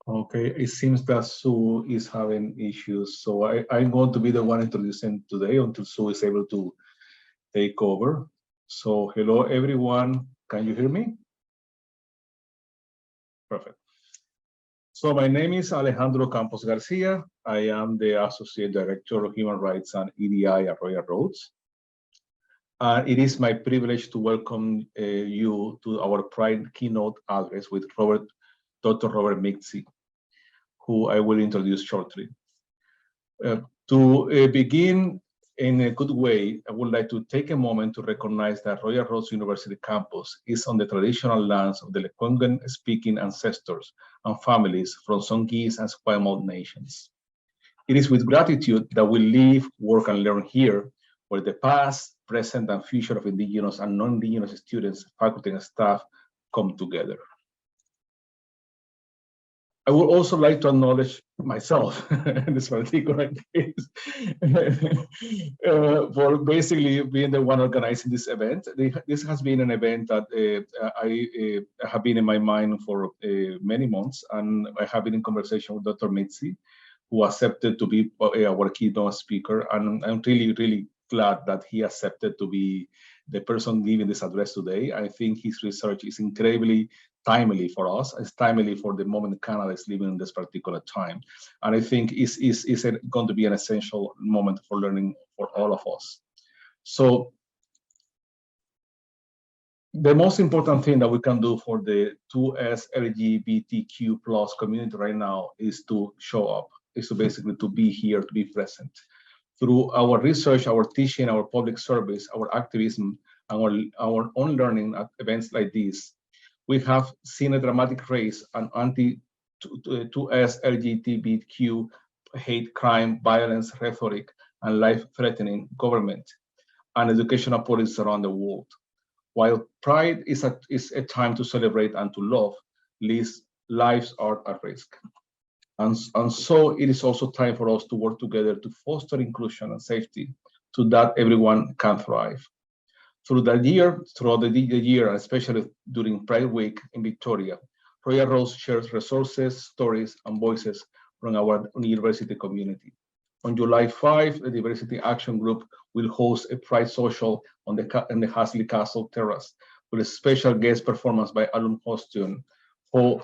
Okay, it seems that Sue is having issues, so I'm going to be the one introducing today until Sue is able to take over. So hello, everyone. Can you hear me? Perfect. So my name is Alejandro Campos Garcia. I am the Associate Director of Human Rights and EDI at Royal Roads. It is my privilege to welcome you to our Pride Keynote address with Dr. Robert Mizzi, who I will introduce shortly. To begin in a good way, I would like to take a moment to recognize that Royal Roads University campus is on the traditional lands of the Lekwungen-speaking ancestors and families from Songhees and Esquimalt nations. It is with gratitude that we live, work, and learn here, where the past, present, and future of Indigenous and non-Indigenous students, faculty, and staff come together. I would also like to acknowledge myself in this particular case for basically being the one organizing this event. This has been an event that I have been in my mind for many months, and I have been in conversation with Dr. Mizzi, who accepted to be our keynote speaker, and I'm really, really glad that he accepted to be the person giving this address today. I think his research is incredibly timely for us. It's timely for the moment Canada is living in this particular time. And I think it's going to be an essential moment for learning for all of us. So the most important thing that we can do for the 2SLGBTQ plus community right now is to show up, is to basically to be here, to be present. Through our research, our teaching, our public service, our activism, and our own learning at events like this, we have seen a dramatic rise on anti-2S LGBTQ hate crime, violence, rhetoric, and life-threatening government and educational policies around the world. While Pride is a time to celebrate and to love, lives are at risk. And so it is also time for us to work together to foster inclusion and safety so that everyone can thrive. Throughout the year, and especially during Pride Week in Victoria, Royal Roads shares resources, stories, and voices from our university community. On July 5, the Diversity Action Group will host a Pride social on the Hasley Castle Terrace with a special guest performance by Alun Hostion Ho.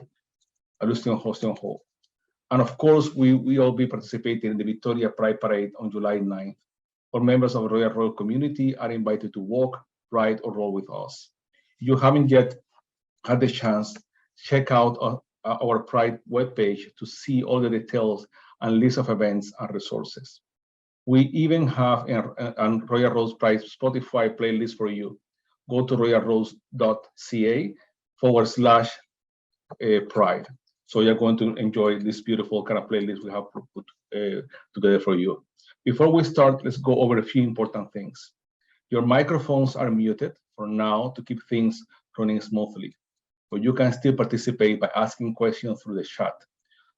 And of course, we will be participating in the Victoria Pride Parade on July 9th. All members of the Royal Road community are invited to walk, ride, or roll with us. If you haven't yet had the chance, check out our Pride webpage to see all the details and list of events and resources. We even have a Royal Roads Pride Spotify playlist for you. Go to royalroads.ca/pride. So you're going to enjoy this beautiful kind of playlist we have put together for you. Before we start, let's go over a few important things. Your microphones are muted for now to keep things running smoothly, but you can still participate by asking questions through the chat.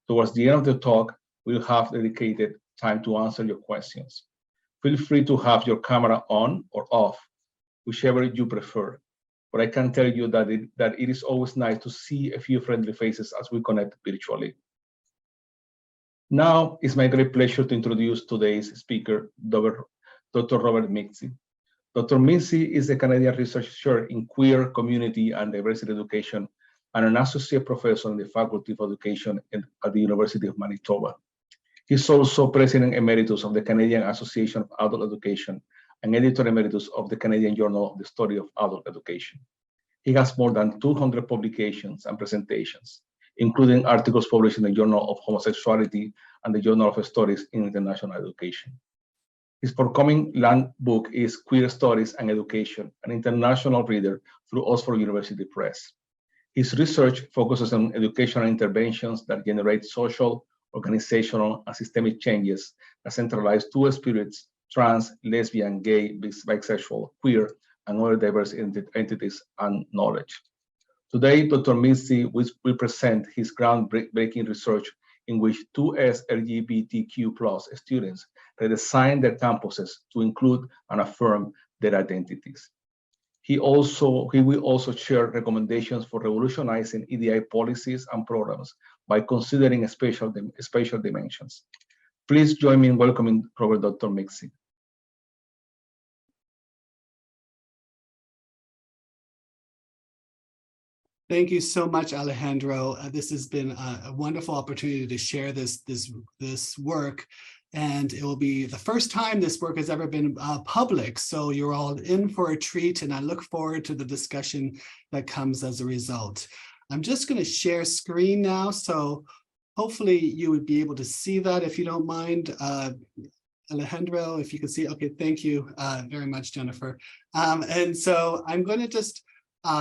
Towards the end of the talk, we'll have dedicated time to answer your questions. Feel free to have your camera on or off, whichever you prefer. But I can tell you that it is always nice to see a few friendly faces as we connect virtually. Now, it's my great pleasure to introduce today's speaker, Dr. Robert Mizzi. Dr. Mizzi is a Canadian researcher in queer community and diversity education and an associate professor in the Faculty of Education at the University of Manitoba. He's also president emeritus of the Canadian Association of Adult Education and editor emeritus of the Canadian Journal of the Study of Adult Education. He has more than 200 publications and presentations, including articles published in the Journal of Homosexuality and the Journal of Studies in International Education. His forthcoming land book is Queer Studies and Education, an international reader through Oxford University Press. His research focuses on educational interventions that generate social, organizational, and systemic changes that centralize two spirits: trans, lesbian, gay, bisexual, queer, and other diverse entities and knowledge. Today, Dr. Mizzi will present his groundbreaking research in which 2SLGBTQ+ students redesign their campuses to include and affirm their identities. He will also share recommendations for revolutionizing EDI policies and programs by considering spatial dimensions. Please join me in welcoming Robert Dr. Mizzi. Thank you so much, Alejandro. This has been a wonderful opportunity to share this work, and it will be the first time this work has ever been public. So you're all in for a treat, and I look forward to the discussion that comes as a result. I'm just going to share screen now, so hopefully you would be able to see that if you don't mind. Alejandro, if you can see, okay, thank you very much, Jennifer. And so I'm going to just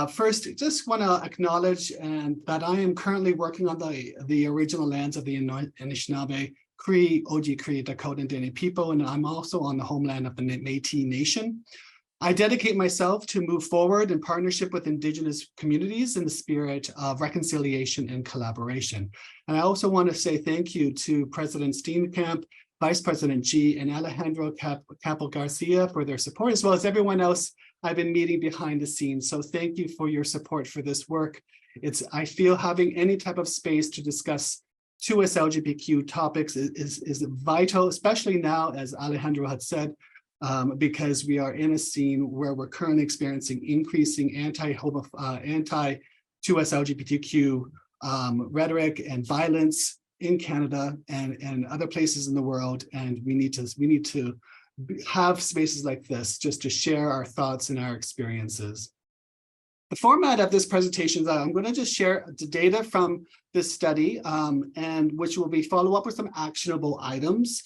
first, just want to acknowledge that I am currently working on the original lands of the Anishinaabe, Cree, Oji Cree, Dakota, and Dene people, and I'm also on the homeland of the Métis Nation. I dedicate myself to move forward in partnership with Indigenous communities in the spirit of reconciliation and collaboration. And I also want to say thank you to President Steenkamp, Vice President G, and Alejandro Capel Garcia for their support, as well as everyone else I've been meeting behind the scenes. So thank you for your support for this work. I feel having any type of space to discuss 2SLGBTQ topics is vital, especially now, as Alejandro had said, because we are in a scene where we're currently experiencing increasing anti-2SLGBTQ rhetoric and violence in Canada and other places in the world, and we need to have spaces like this just to share our thoughts and our experiences. The format of this presentation is I'm going to just share the data from this study, and which will be follow up with some actionable items.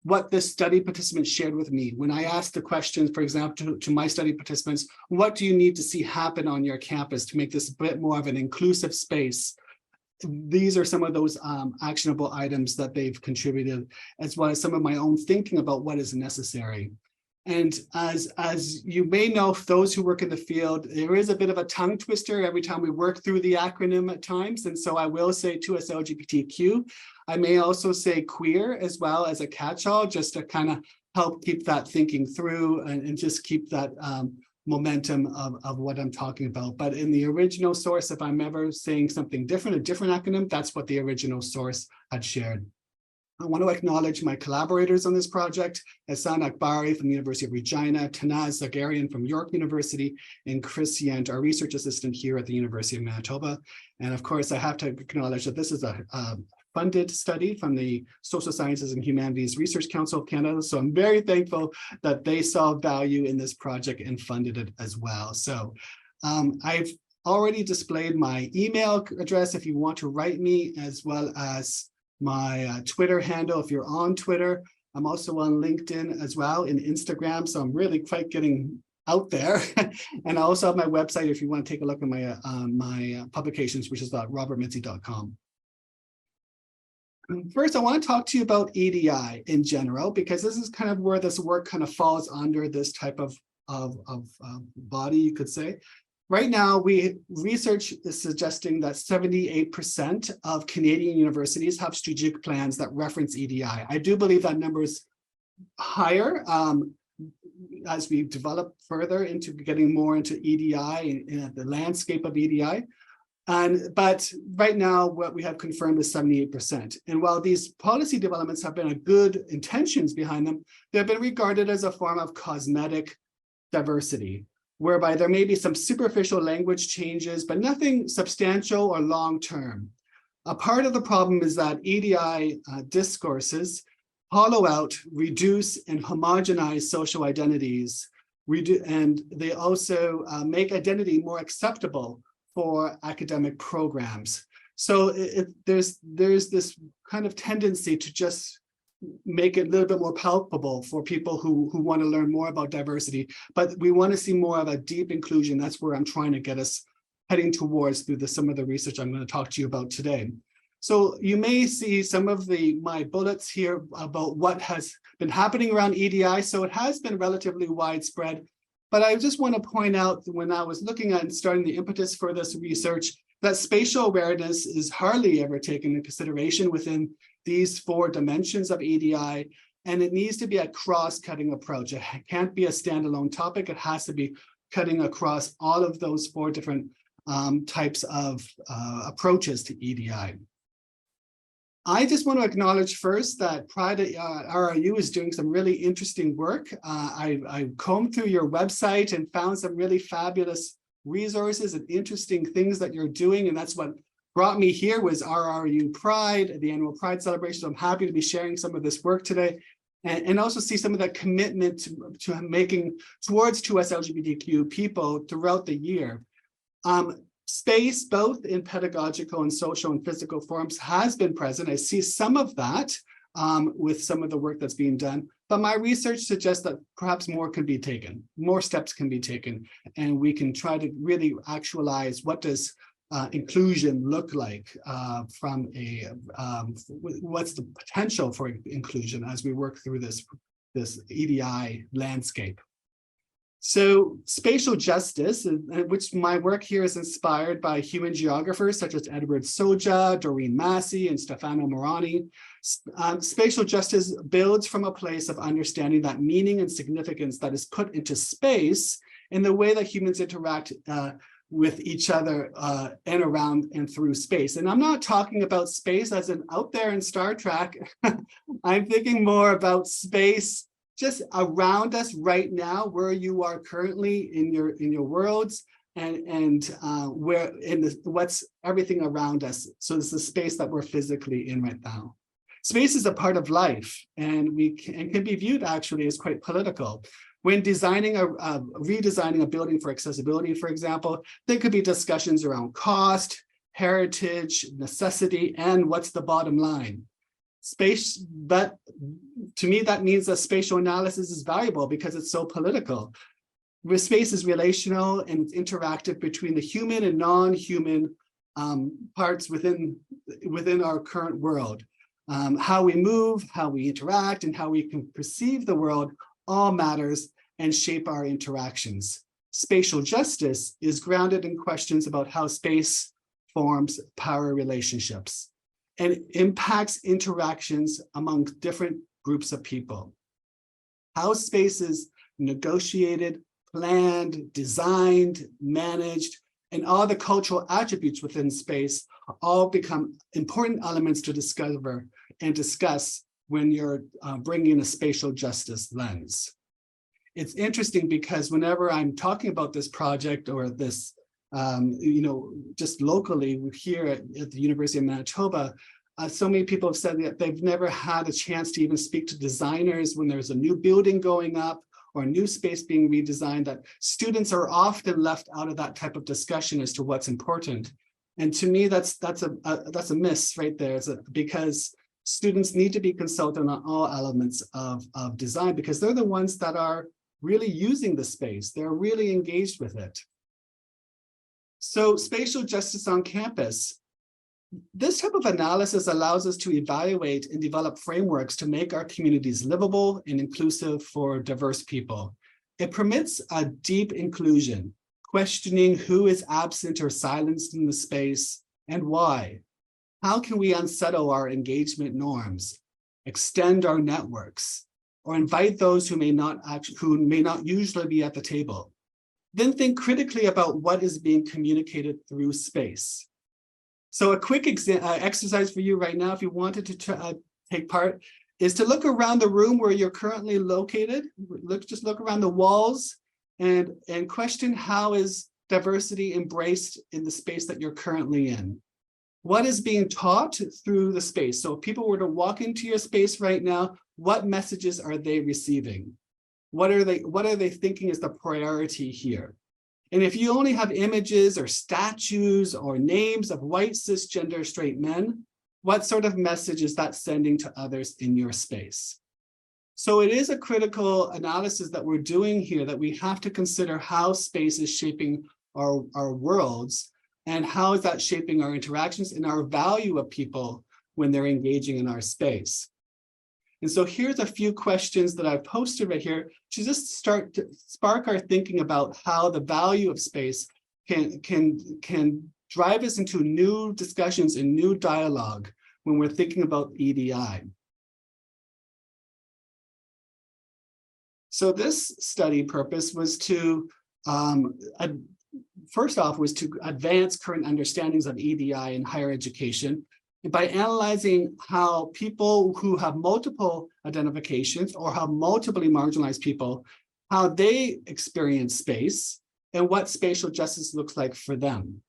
What this study participants shared with me. When I asked the questions, for example, to my study participants, what do you need to see happen on your campus to make this a bit more of an inclusive space? These are some of those actionable items that they've contributed, as well as some of my own thinking about what is necessary. And as you may know, those who work in the field, there is a bit of a tongue twister every time we work through the acronym at times. And so I will say 2SLGBTQ. I may also say queer as well as a catch-all, just to kind of help keep that thinking through and just keep that momentum of what I'm talking about. But in the original source, if I'm ever saying something different, a different acronym, that's what the original source had shared. I want to acknowledge my collaborators on this project, Hassan Akbari from the University of Regina, Tanaz Zagarian from York University, and Chris Yent, our research assistant here at the University of Manitoba. And of course, I have to acknowledge that this is a funded study from the Social Sciences and Humanities Research Council of Canada. So I'm very thankful that they saw value in this project and funded it as well. So I've already displayed my email address if you want to write me, as well as my Twitter handle if you're on Twitter. I'm also on LinkedIn as well, and Instagram. So I'm really quite getting out there. And I also have my website if you want to take a look at my publications, which is robertmizzi.com. First, I want to talk to you about EDI in general, because this is kind of where this work kind of falls under this type of body, you could say. Right now, research is suggesting that 78% of Canadian universities have strategic plans that reference EDI. I do believe that number is higher as we develop further into getting more into EDI and the landscape of EDI. But right now, what we have confirmed is 78%. And while these policy developments have been good intentions behind them, they've been regarded as a form of cosmetic diversity, whereby there may be some superficial language changes, but nothing substantial or long-term. A part of the problem is that EDI discourses hollow out, reduce, and homogenize social identities, and they also make identity more acceptable for academic programs. So there's this kind of tendency to just make it a little bit more palpable for people who want to learn more about diversity, but we want to see more of a deep inclusion. That's where I'm trying to get us heading towards through some of the research I'm going to talk to you about today. So you may see some of my bullets here about what has been happening around EDI. So it has been relatively widespread, but I just want to point out that when I was looking at and starting the impetus for this research, that spatial awareness is hardly ever taken into consideration within these 4 dimensions of EDI, and it needs to be a cross-cutting approach. It can't be a standalone topic. It has to be cutting across all of those 4 different types of approaches to EDI. I just want to acknowledge first that Pride at RRU is doing some really interesting work. I combed through your website and found some really fabulous resources and interesting things that you're doing, and that's what brought me here was RRU Pride, the annual Pride celebration. So I'm happy to be sharing some of this work today, and also see some of that commitment to making towards 2SLGBTQ people throughout the year. Space, both in pedagogical and social and physical forms, has been present. I see some of that with some of the work that's being done, but my research suggests that perhaps more can be taken, more steps can be taken, and we can try to really actualize what does inclusion look like from a, what's the potential for inclusion as we work through this EDI landscape. So spatial justice, which my work here is inspired by human geographers such as Edward Soja, Doreen Massey, and Stefano Morani. Spatial justice builds from a place of understanding that meaning and significance that is put into space in the way that humans interact with each other and around and through space. And I'm not talking about space as in out there in Star Trek. I'm thinking more about space just around us right now, where you are currently in your worlds, and where what's everything around us. So it's the space that we're physically in right now. Space is a part of life, and can be viewed actually as quite political. When designing redesigning a building for accessibility, for example, there could be discussions around cost, heritage, necessity, and what's the bottom line. Space, but to me, that means that spatial analysis is valuable because it's so political. Where space is relational and it's interactive between the human and non-human parts within our current world. How we move, how we interact, and how we can perceive the world all matters and shape our interactions. Spatial justice is grounded in questions about how space forms power relationships and impacts interactions among different groups of people. How space is negotiated, planned, designed, managed, and all the cultural attributes within space all become important elements to discover and discuss when you're bringing a spatial justice lens. It's interesting because whenever I'm talking about this project or this, just locally here at the University of Manitoba, so many people have said that they've never had a chance to even speak to designers when there's a new building going up or a new space being redesigned, that students are often left out of that type of discussion as to what's important. And to me, that's a miss right there, because students need to be consulted on all elements of design, because they're the ones that are really using the space. They're really engaged with it. So spatial justice on campus. This type of analysis allows us to evaluate and develop frameworks to make our communities livable and inclusive for diverse people. It permits a deep inclusion, questioning who is absent or silenced in the space and why. How can we unsettle our engagement norms, extend our networks, or invite those who may not usually be at the table? Then think critically about what is being communicated through space. So a quick exercise for you right now, if you wanted to take part, is to look around the room where you're currently located. Just look around the walls and question, how is diversity embraced in the space that you're currently in? What is being taught through the space? So if people were to walk into your space right now, what messages are they receiving? What are they thinking is the priority here? And if you only have images or statues or names of white cisgender straight men, what sort of message is that sending to others in your space? So it is a critical analysis that we're doing here, that we have to consider how space is shaping our worlds, and how is that shaping our interactions and our value of people when they're engaging in our space. And so here's a few questions that I've posted right here to just start to spark our thinking about how the value of space can drive us into new discussions and new dialogue when we're thinking about EDI. So this study purpose was to, first off, was to advance current understandings of EDI in higher education, by analyzing how people who have multiple identifications or have multiply marginalized people, how they experience space and what spatial justice looks like for them.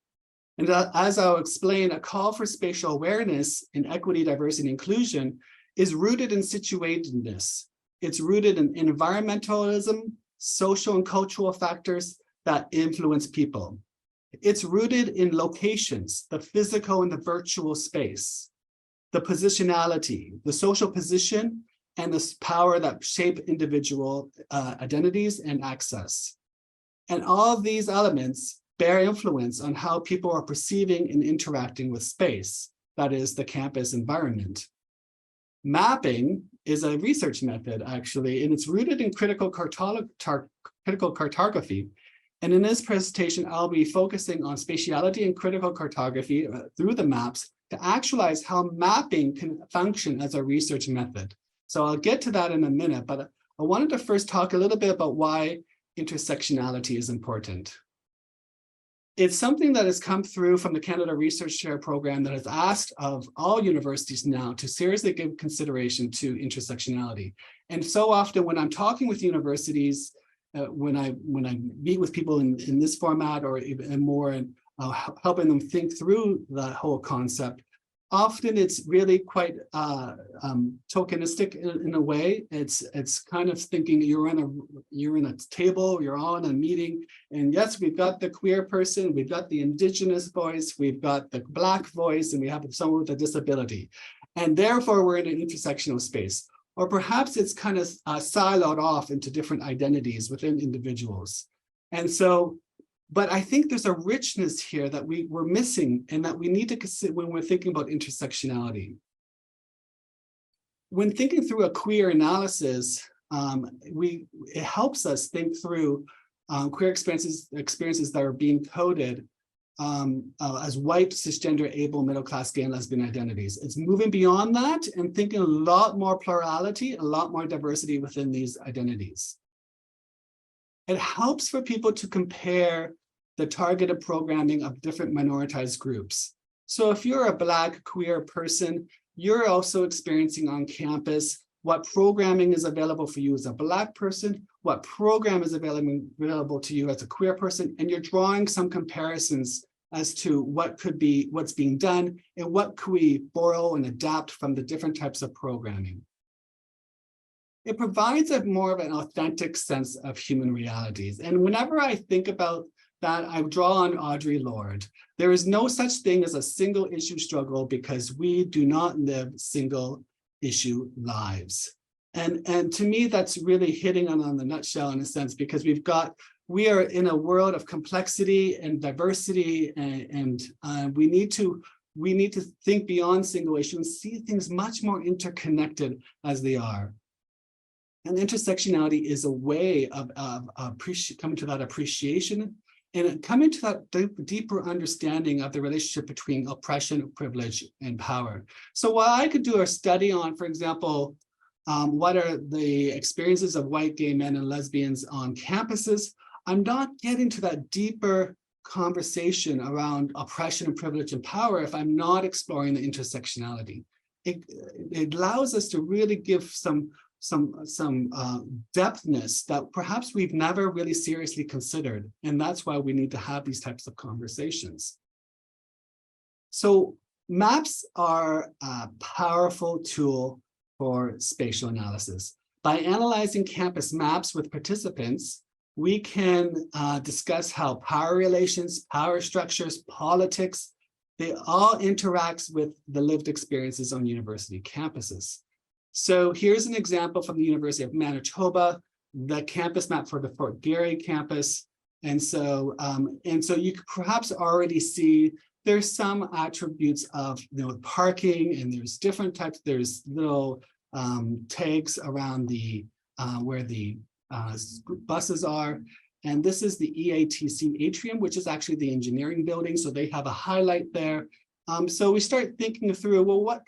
And as I'll explain, a call for spatial awareness in equity, diversity, and inclusion is rooted in situatedness. It's rooted in environmentalism, social and cultural factors that influence people. It's rooted in locations, the physical and the virtual space, the positionality, the social position, and the power that shape individual identities and access. And all of these elements bear influence on how people are perceiving and interacting with space, that is the campus environment. Mapping is a research method, actually, and it's rooted in critical cartography. And in this presentation, I'll be focusing on spatiality and critical cartography through the maps to actualize how mapping can function as a research method. So I'll get to that in a minute, but I wanted to first talk a little bit about why intersectionality is important. It's something that has come through from the Canada Research Chair program that has asked of all universities now to seriously give consideration to intersectionality. And so often when I'm talking with universities, when I meet with people in this format or even more and helping them think through that whole concept, often it's really quite tokenistic in a way. It's kind of thinking you're in a table, you're on a meeting, and yes, we've got the queer person, we've got the Indigenous voice, we've got the Black voice, and we have someone with a disability, and therefore we're in an intersectional space. Or perhaps it's kind of siloed off into different identities within individuals. And so, but I think there's a richness here that we're missing and that we need to consider when we're thinking about intersectionality. When thinking through a queer analysis, it helps us think through queer experiences that are being coded as white, cisgender, able, middle-class, gay, and lesbian identities. It's moving beyond that and thinking a lot more plurality, a lot more diversity within these identities. It helps for people to compare the targeted programming of different minoritized groups. So if you're a Black queer person, you're also experiencing on campus what programming is available for you as a Black person, what program is available to you as a queer person, and you're drawing some comparisons as to what's being done and what could we borrow and adapt from the different types of programming. It provides a more of an authentic sense of human realities. And whenever I think about that, I draw on Audre Lorde. There is no such thing as a single issue struggle because we do not live single issue lives. And to me, that's really hitting on the nutshell in a sense, because we are in a world of complexity and diversity, and we need to think beyond single issue and see things much more interconnected as they are. And intersectionality is a way of coming to that appreciation and coming to that deeper understanding of the relationship between oppression, privilege, and power. So while I could do a study on, for example, what are the experiences of white gay men and lesbians on campuses, I'm not getting to that deeper conversation around oppression and privilege and power if I'm not exploring the intersectionality. It allows us to really give some depthness that perhaps we've never really seriously considered. And that's why we need to have these types of conversations. So maps are a powerful tool for spatial analysis. By analyzing campus maps with participants, we can discuss how power relations, power structures, politics, they all interact with the lived experiences on university campuses. So here's an example from the University of Manitoba, the campus map for the Fort Garry campus. And so you could perhaps already see there's some attributes of parking, and there's different types, there's little tags around the where the buses are. And this is the EATC atrium, which is actually the engineering building. So they have a highlight there. So we start thinking through, well,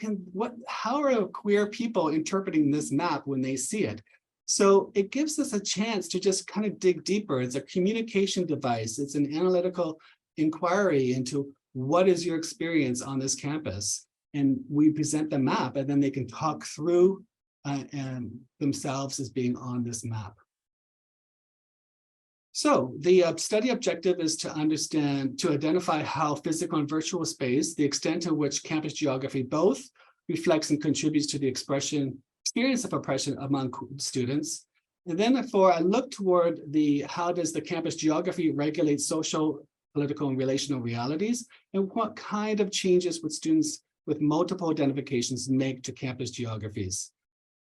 how are queer people interpreting this map when they see it? So it gives us a chance to just kind of dig deeper. It's a communication device. It's an analytical inquiry into what is your experience on this campus. and we present the map, and then they can talk through and themselves as being on this map. So the study objective is to identify how physical and virtual space, the extent to which campus geography both reflects and contributes to the experience of oppression among students. And then for a look toward how does the campus geography regulate social, political, and relational realities, and what kind of changes would students with multiple identifications make to campus geographies.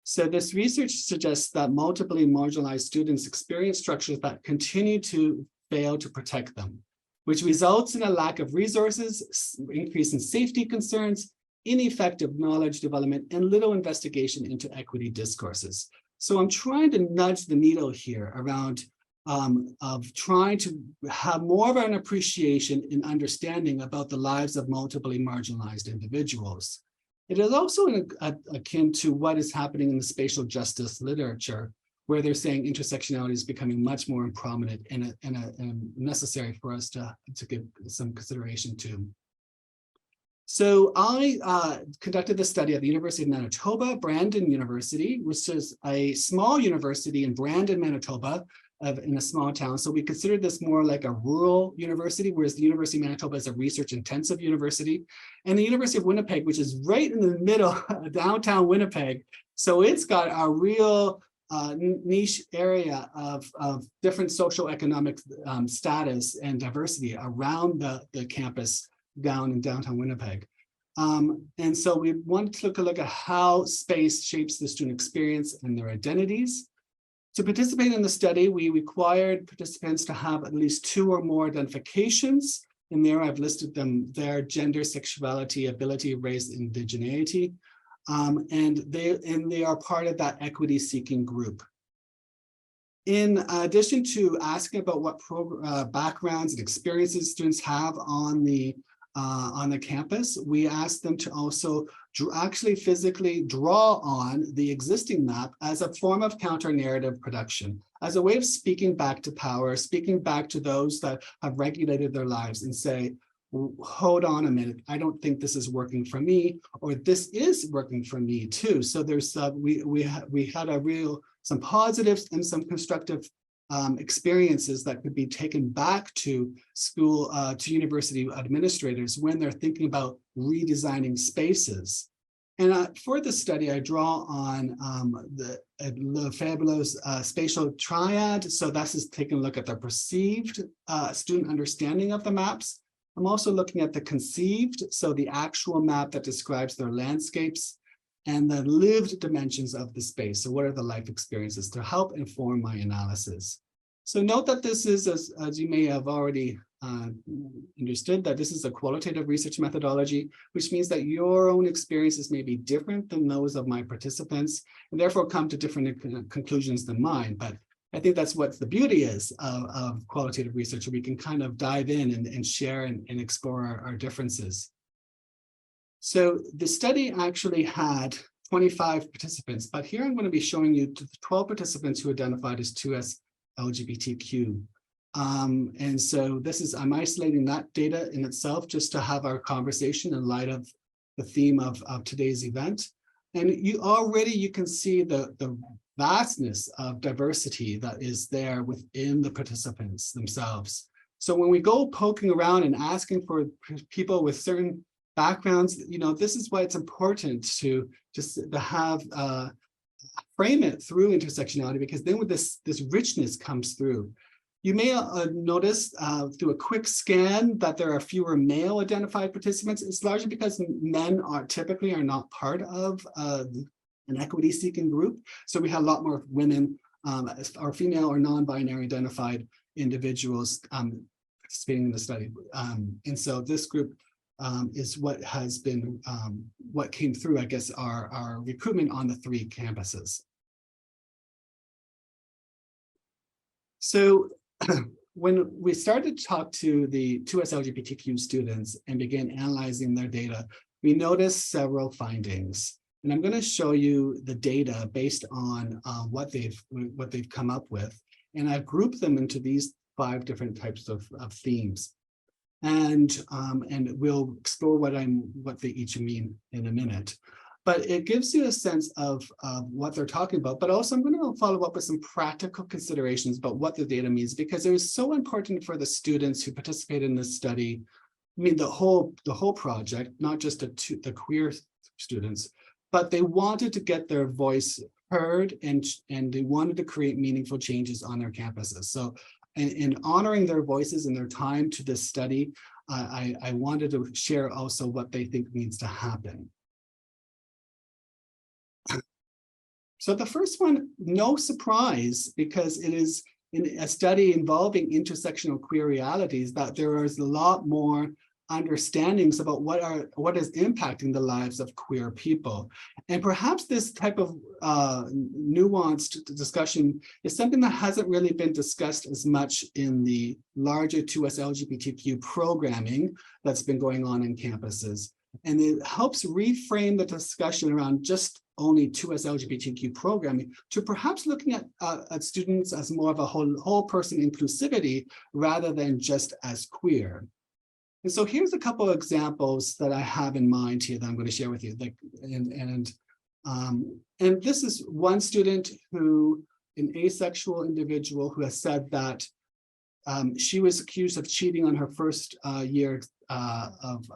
So this research suggests that multiply marginalized students experience structures that continue to fail to protect them, which results in a lack of resources, increase in safety concerns, ineffective knowledge development, and little investigation into equity discourses. So I'm trying to nudge the needle here around of trying to have more of an appreciation and understanding about the lives of multiply marginalized individuals. It is also akin to what is happening in the spatial justice literature, where they're saying intersectionality is becoming much more prominent and necessary for us to give some consideration to. So I conducted this study at the University of Manitoba, Brandon University, which is a small university in Brandon, Manitoba, in a small town. So we consider this more like a rural university, whereas the University of Manitoba is a research-intensive university. And the University of Winnipeg, which is right in the middle of downtown Winnipeg. So it's got a real niche area of different social economic status and diversity around the campus down in downtown Winnipeg. And so we wanted to look at how space shapes the student experience and their identities. To participate in the study, we required participants to have at least 2 or more identifications. And there I've listed them there: gender, sexuality, ability, race, indigeneity. And they are part of that equity-seeking group. In addition to asking about what backgrounds and experiences students have on the campus, we asked them to also actually physically draw on the existing map as a form of counter-narrative production, as a way of speaking back to power, speaking back to those that have regulated their lives and say, hold on a minute, I don't think this is working for me, or this is working for me too. So there's we had some positives and some constructive experiences that could be taken back to school, to university administrators when they're thinking about redesigning spaces. And for the study, I draw on the fabulous spatial triad. So that's just taking a look at the perceived student understanding of the maps. I'm also looking at the conceived, so the actual map that describes their landscapes, and the lived dimensions of the space. So what are the life experiences to help inform my analysis? So note that this is, as you may have already understood, that this is a qualitative research methodology, which means that your own experiences may be different than those of my participants, and therefore come to different conclusions than mine. But I think that's what the beauty is of qualitative research. We can kind of dive in and share and explore our differences. So the study actually had 25 participants, but here I'm going to be showing you the 12 participants who identified as 2SLGBTQ. And so I'm isolating that data in itself just to have our conversation in light of the theme of today's event. And you can see the vastness of diversity that is there within the participants themselves. So when we go poking around and asking for people with certain backgrounds, this is why it's important to just have frame it through intersectionality, because then with this richness comes through. You may notice through a quick scan that there are fewer male identified participants. It's largely because men typically are not part of an equity seeking group. So we have a lot more women or female or non-binary identified individuals participating in the study. And so this group is what has been, what came through, I guess, our recruitment on the 3 campuses. So when we started to talk to the 2SLGBTQ students and began analyzing their data, we noticed several findings. And I'm going to show you the data based on what they've come up with. And I've grouped them into these 5 different types of themes. And we'll explore what they each mean in a minute. But it gives you a sense of what they're talking about. But also I'm going to follow up with some practical considerations about what the data means, because it was so important for the students who participated in this study. I mean, the whole project, not just the queer students, but they wanted to get their voice heard, and they wanted to create meaningful changes on their campuses. So in honoring their voices and their time to this study, I wanted to share also what they think needs to happen. So the first one, no surprise, because it is in a study involving intersectional queer realities, that there is a lot more understandings about what is impacting the lives of queer people. And perhaps this type of nuanced discussion is something that hasn't really been discussed as much in the larger 2SLGBTQ programming that's been going on in campuses. And it helps reframe the discussion around just only 2SLGBTQ programming to perhaps looking at students as more of a whole person inclusivity rather than just as queer. And so here's a couple of examples that I have in mind here that I'm going to share with you. And this is one student who, an asexual individual, who has said that she was accused of cheating on her first year of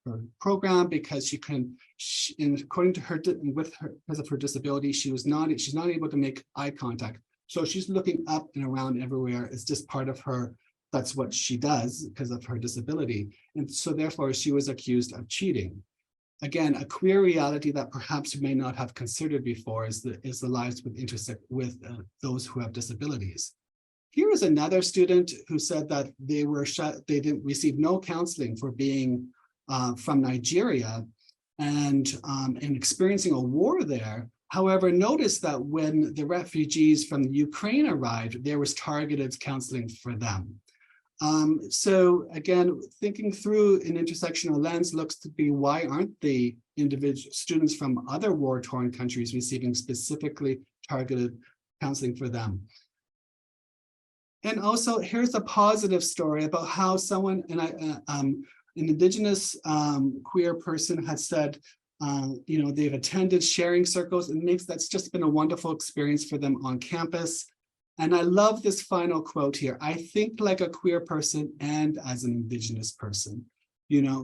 her program because according to her, because of her disability, she's not able to make eye contact. So she's looking up and around everywhere. It's just part of her. That's what she does because of her disability. And so therefore she was accused of cheating. Again, a queer reality that perhaps you may not have considered before is the lives with those who have disabilities. Here is another student who said that they didn't receive no counseling for being from Nigeria and experiencing a war there. However, notice that when the refugees from the Ukraine arrived, there was targeted counseling for them. So again, thinking through an intersectional lens looks to be, why aren't the individual students from other war-torn countries receiving specifically targeted counseling for them? And also, here's a positive story about how someone, an Indigenous queer person has said, they've attended sharing circles, and that's just been a wonderful experience for them on campus. And I love this final quote here. I think like a queer person and as an Indigenous person,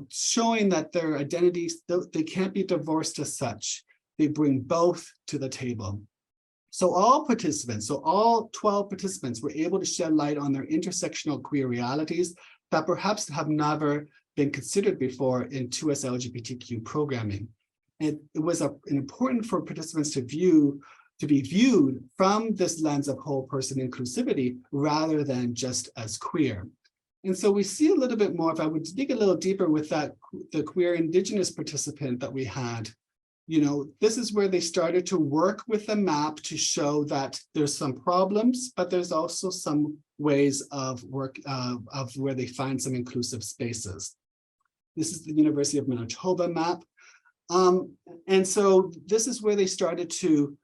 showing that their identities, they can't be divorced as such. They bring both to the table. So all participants, all 12 participants were able to shed light on their intersectional queer realities that perhaps have never been considered before in 2SLGBTQ programming. And it was important for participants to be viewed from this lens of whole person inclusivity rather than just as queer. And so we see a little bit more, if I would dig a little deeper with the queer Indigenous participant that we had, this is where they started to work with the map to show that there's some problems, but there's also some ways of work of where they find some inclusive spaces. This is the University of Manitoba map. And so this is where they started to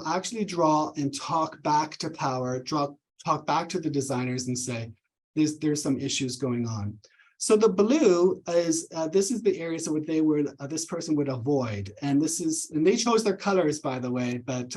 actually draw and talk back to power, talk back to the designers and say, there's some issues going on. So the blue is, this is the areas that this person would avoid. And they chose their colors, by the way, but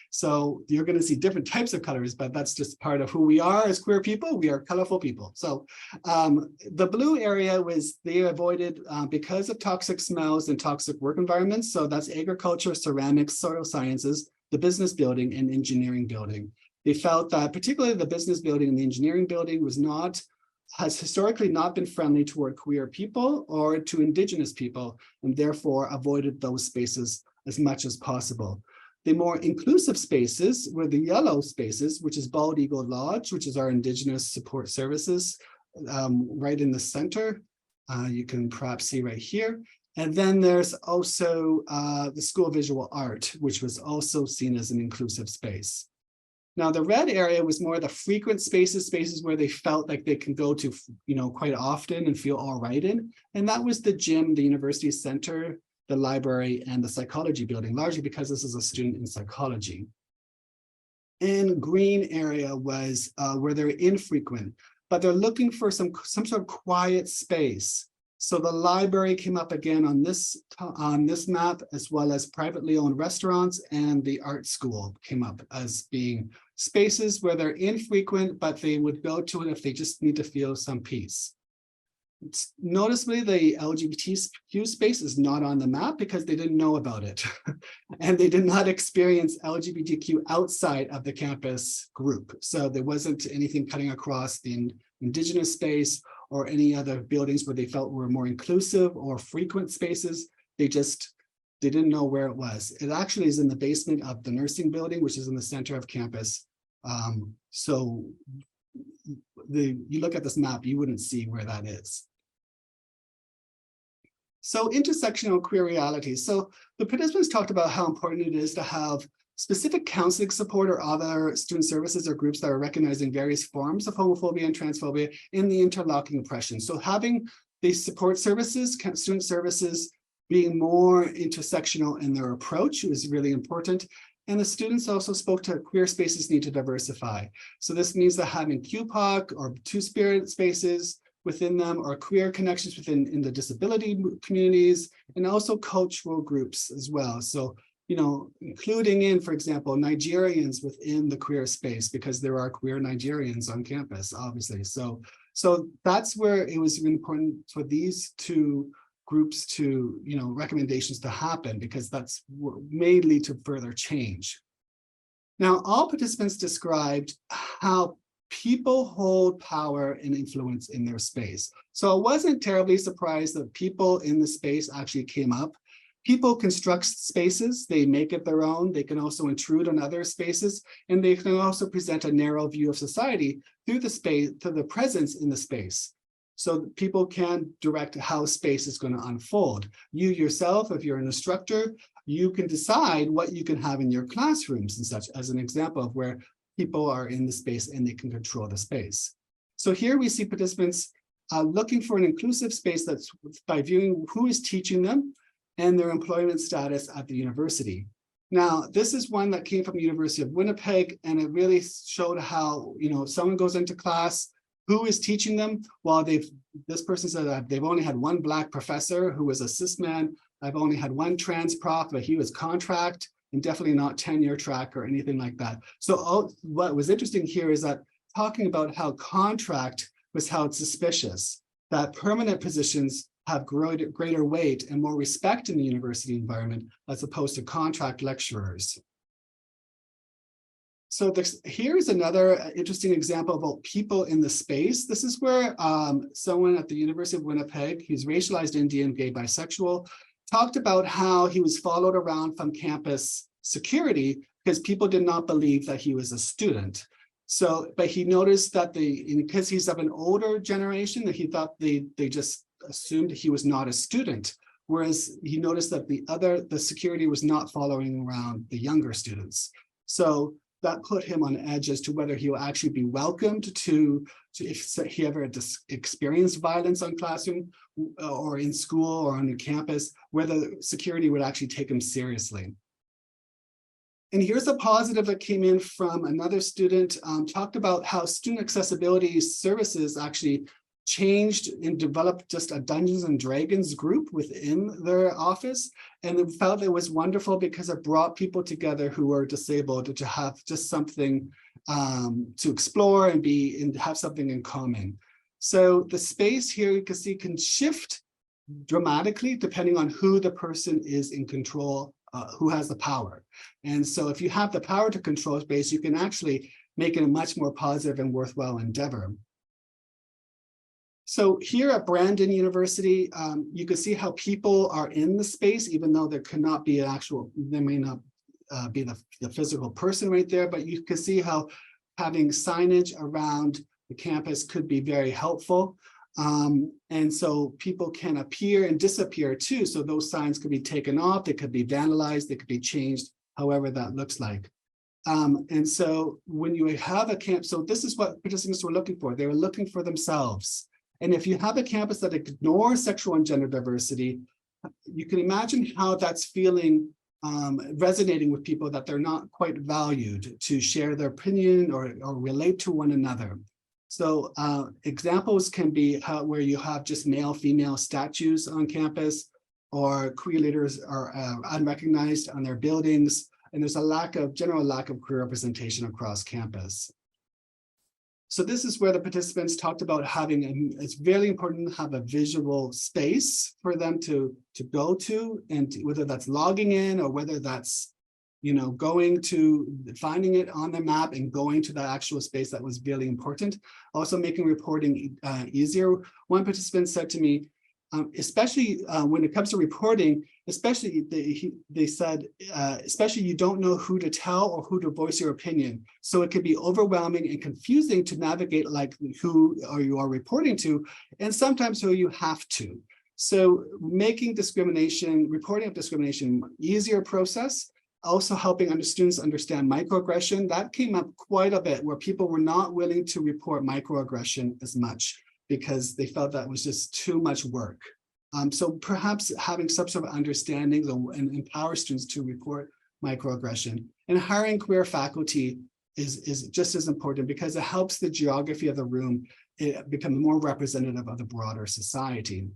so you're gonna see different types of colors, but that's just part of who we are as queer people. We are colorful people. So the blue area they avoided because of toxic smells and toxic work environments. So that's agriculture, ceramics, soil sciences, the business building, and engineering building. They felt that particularly the business building and the engineering building has historically not been friendly toward queer people or to Indigenous people, and therefore avoided those spaces as much as possible. The more inclusive spaces were the yellow spaces, which is Bald Eagle Lodge, which is our Indigenous support services, right in the center. You can perhaps see right here. And then there's also the School of Visual Art, which was also seen as an inclusive space. Now, the red area was more the frequent spaces where they felt like they can go to, quite often and feel all right in. And that was the gym, the university center, the library, and the psychology building, largely because this is a student in psychology. And green area was where they're infrequent. but they're looking for some sort of quiet space. So the library came up again on this map, as well as privately owned restaurants, and the art school came up as being spaces where they're infrequent, but they would go to it if they just need to feel some peace. Noticeably, the LGBTQ space is not on the map because they didn't know about it. And they did not experience LGBTQ outside of the campus group. So there wasn't anything cutting across the Indigenous space or any other buildings where they felt were more inclusive or frequent spaces. They didn't know where it was. It actually is in the basement of the nursing building, which is in the center of campus. So you look at this map, you wouldn't see where that is. So intersectional queer realities. So the participants talked about how important it is to have specific counseling support or other student services or groups that are recognizing various forms of homophobia and transphobia in the interlocking oppression. So having these support services, student services, being more intersectional in their approach is really important. And the students also spoke to queer spaces need to diversify. So this means that having QPOC or two-spirit spaces within them, or queer connections in the disability communities, and also cultural groups as well. So, including in, for example, Nigerians within the queer space, because there are queer Nigerians on campus, obviously. So that's where it was important for these two groups to, recommendations to happen, because that's may lead to further change. Now, all participants described how people hold power and influence in their space. So I wasn't terribly surprised that people in the space actually came up. People construct spaces, they make it their own, they can also intrude on other spaces, and they can also present a narrow view of society through the space, through the presence in the space. So people can direct how space is going to unfold. You yourself, if you're an instructor, you can decide what you can have in your classrooms and such, as an example of where people are in the space and they can control the space. So here we see participants looking for an inclusive space that's by viewing who is teaching them and their employment status at the university. Now, this is one that came from the University of Winnipeg, and it really showed how, someone goes into class, who is teaching them? Well, this person said that they've only had one Black professor who was a cis man. I've only had one trans prof, but he was contract, and definitely not tenure track or anything like that. So what was interesting here is that talking about how contract was held suspicious, that permanent positions have greater weight and more respect in the university environment as opposed to contract lecturers. So here's another interesting example about people in the space. This is where someone at the University of Winnipeg, he's racialized Indian, gay, bisexual, talked about how he was followed around from campus security because people did not believe that he was a student. So, but he noticed that because he's of an older generation, that he thought they just assumed he was not a student. Whereas he noticed that the security was not following around the younger students. So that put him on edge as to whether he will actually be welcomed to if he ever experienced violence on classroom or in school or on the campus, whether security would actually take him seriously. And here's a positive that came in from another student, talked about how student accessibility services actually changed and developed just a Dungeons and Dragons group within their office. And they felt it was wonderful because it brought people together who are disabled to have just something to explore and have something in common. So the space here you can see can shift dramatically depending on who the person is in control, who has the power. And so if you have the power to control space, you can actually make it a much more positive and worthwhile endeavor. So here at Brandon University, you can see how people are in the space, even though there cannot be there may not be the physical person right there, but you can see how having signage around the campus could be very helpful. And so people can appear and disappear too. So those signs could be taken off, they could be vandalized, they could be changed, however that looks like. And so when you have a camp, so this is what participants were looking for. They were looking for themselves. And if you have a campus that ignores sexual and gender diversity, you can imagine how that's feeling, resonating with people, that they're not quite valued to share their opinion or relate to one another. So examples can be where you have just male, female statues on campus, or queer leaders are unrecognized on their buildings, and there's a general lack of queer representation across campus. So this is where the participants talked about having, it's very important to have a visual space for them to go to, and whether that's logging in or whether that's, going to finding it on the map and going to the actual space. That was really important. Also making reporting easier. One participant said to me, especially when it comes to reporting, especially they said, especially you don't know who to tell or who to voice your opinion. So it could be overwhelming and confusing to navigate like who you are reporting to, and sometimes who you have to. So making reporting of discrimination easier process, also helping students understand microaggression. That came up quite a bit, where people were not willing to report microaggression as much because they felt that was just too much work. So perhaps having some sort of understanding and empower students to report microaggression. And hiring queer faculty is just as important, because it helps the geography of the room become more representative of the broader society.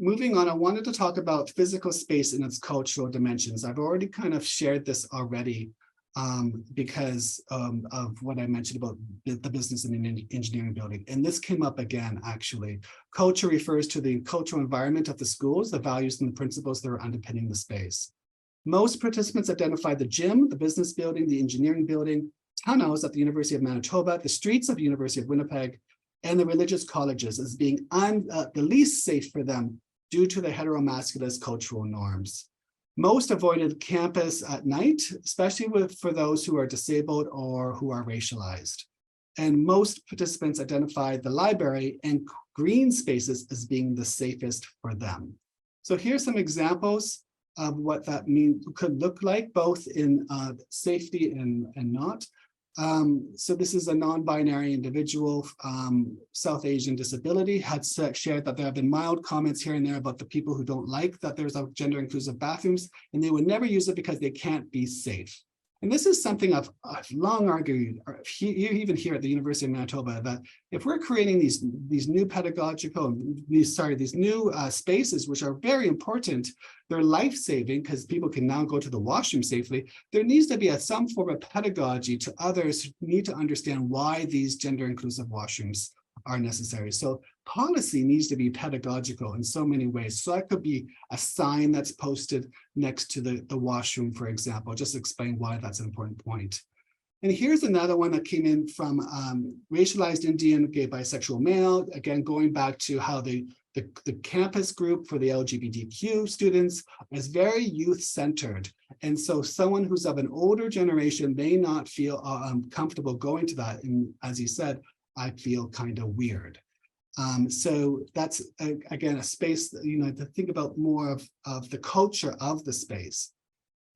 Moving on, I wanted to talk about physical space and its cultural dimensions. I've already kind of shared this already because of what I mentioned about the business and engineering building. And this came up again, actually. Culture refers to the cultural environment of the schools, the values and the principles that are underpinning the space. Most participants identified the gym, the business building, the engineering building, tunnels at the University of Manitoba, the streets of the University of Winnipeg, and the religious colleges as being the least safe for them due to the heteromasculine cultural norms. Most avoided campus at night, especially for those who are disabled or who are racialized. And most participants identified the library and green spaces as being the safest for them. So here's some examples of what that could look like, both in safety and not. So this is a non-binary individual, South Asian disability, had shared that there have been mild comments here and there about the people who don't like that there's a gender inclusive bathrooms, and they would never use it because they can't be safe. And this is something I've long argued, even here at the University of Manitoba, that if we're creating these new these new spaces, which are very important, they're life-saving because people can now go to the washroom safely, there needs to be some form of pedagogy to others who need to understand why these gender inclusive washrooms are necessary. So policy needs to be pedagogical in so many ways. So that could be a sign that's posted next to the washroom, for example, just to explain why that's an important point. And here's another one that came in from racialized Indian gay bisexual male, again, going back to how the campus group for the LGBTQ students is very youth-centered. And so someone who's of an older generation may not feel comfortable going to that. And as he said, I feel kind of weird. So that's, again, a space that, to think about more of the culture of the space.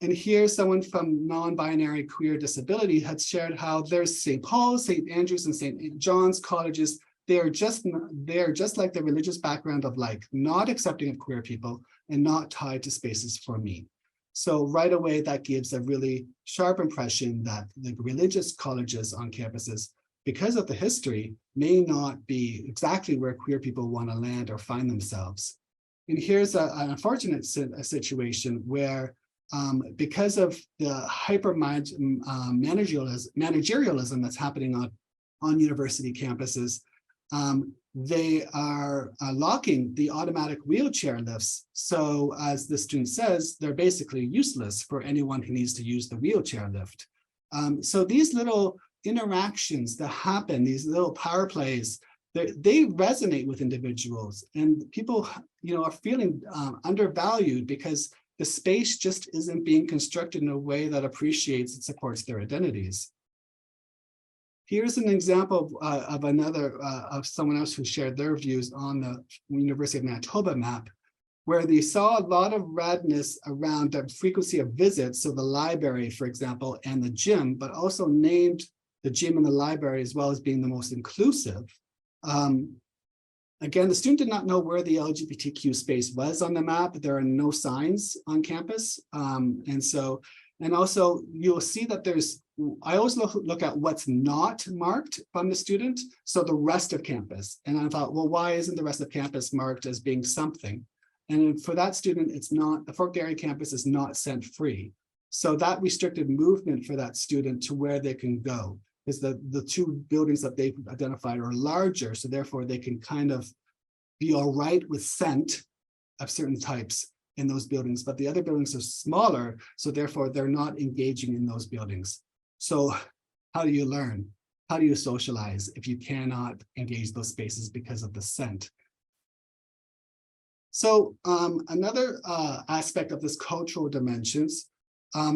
And here, someone from non-binary queer disability had shared how there's St. Paul's, St. Andrews, and St. John's colleges. They're just like the religious background of like not accepting of queer people and not tied to spaces for me. So right away, that gives a really sharp impression that the religious colleges on campuses, because of the history, may not be exactly where queer people want to land or find themselves. And here's an unfortunate situation where because of the hyper managerialism that's happening on university campuses, they are locking the automatic wheelchair lifts. So as the student says, they're basically useless for anyone who needs to use the wheelchair lift. So these little interactions that happen, these little power plays, they resonate with individuals, and people, are feeling undervalued because the space just isn't being constructed in a way that appreciates and supports their identities. Here's an example of someone else who shared their views on the University of Manitoba map, where they saw a lot of redness around the frequency of visits. So the library, for example, and the gym, but also named the gym and the library as well as being the most inclusive. Again, the student did not know where the LGBTQ space was on the map. There are no signs on campus. And also you'll see that there's I always look at what's not marked from the student, so the rest of campus. And I thought, well, why isn't the rest of campus marked as being something? And for that student, it's not, the Fort Garry campus is not scent free. So that restricted movement for that student to where they can go is the two buildings that they've identified are larger. So therefore they can kind of be all right with scent of certain types in those buildings, but the other buildings are smaller. So therefore they're not engaging in those buildings. So how do you learn? How do you socialize if you cannot engage those spaces because of the scent? So another aspect of this cultural dimensions,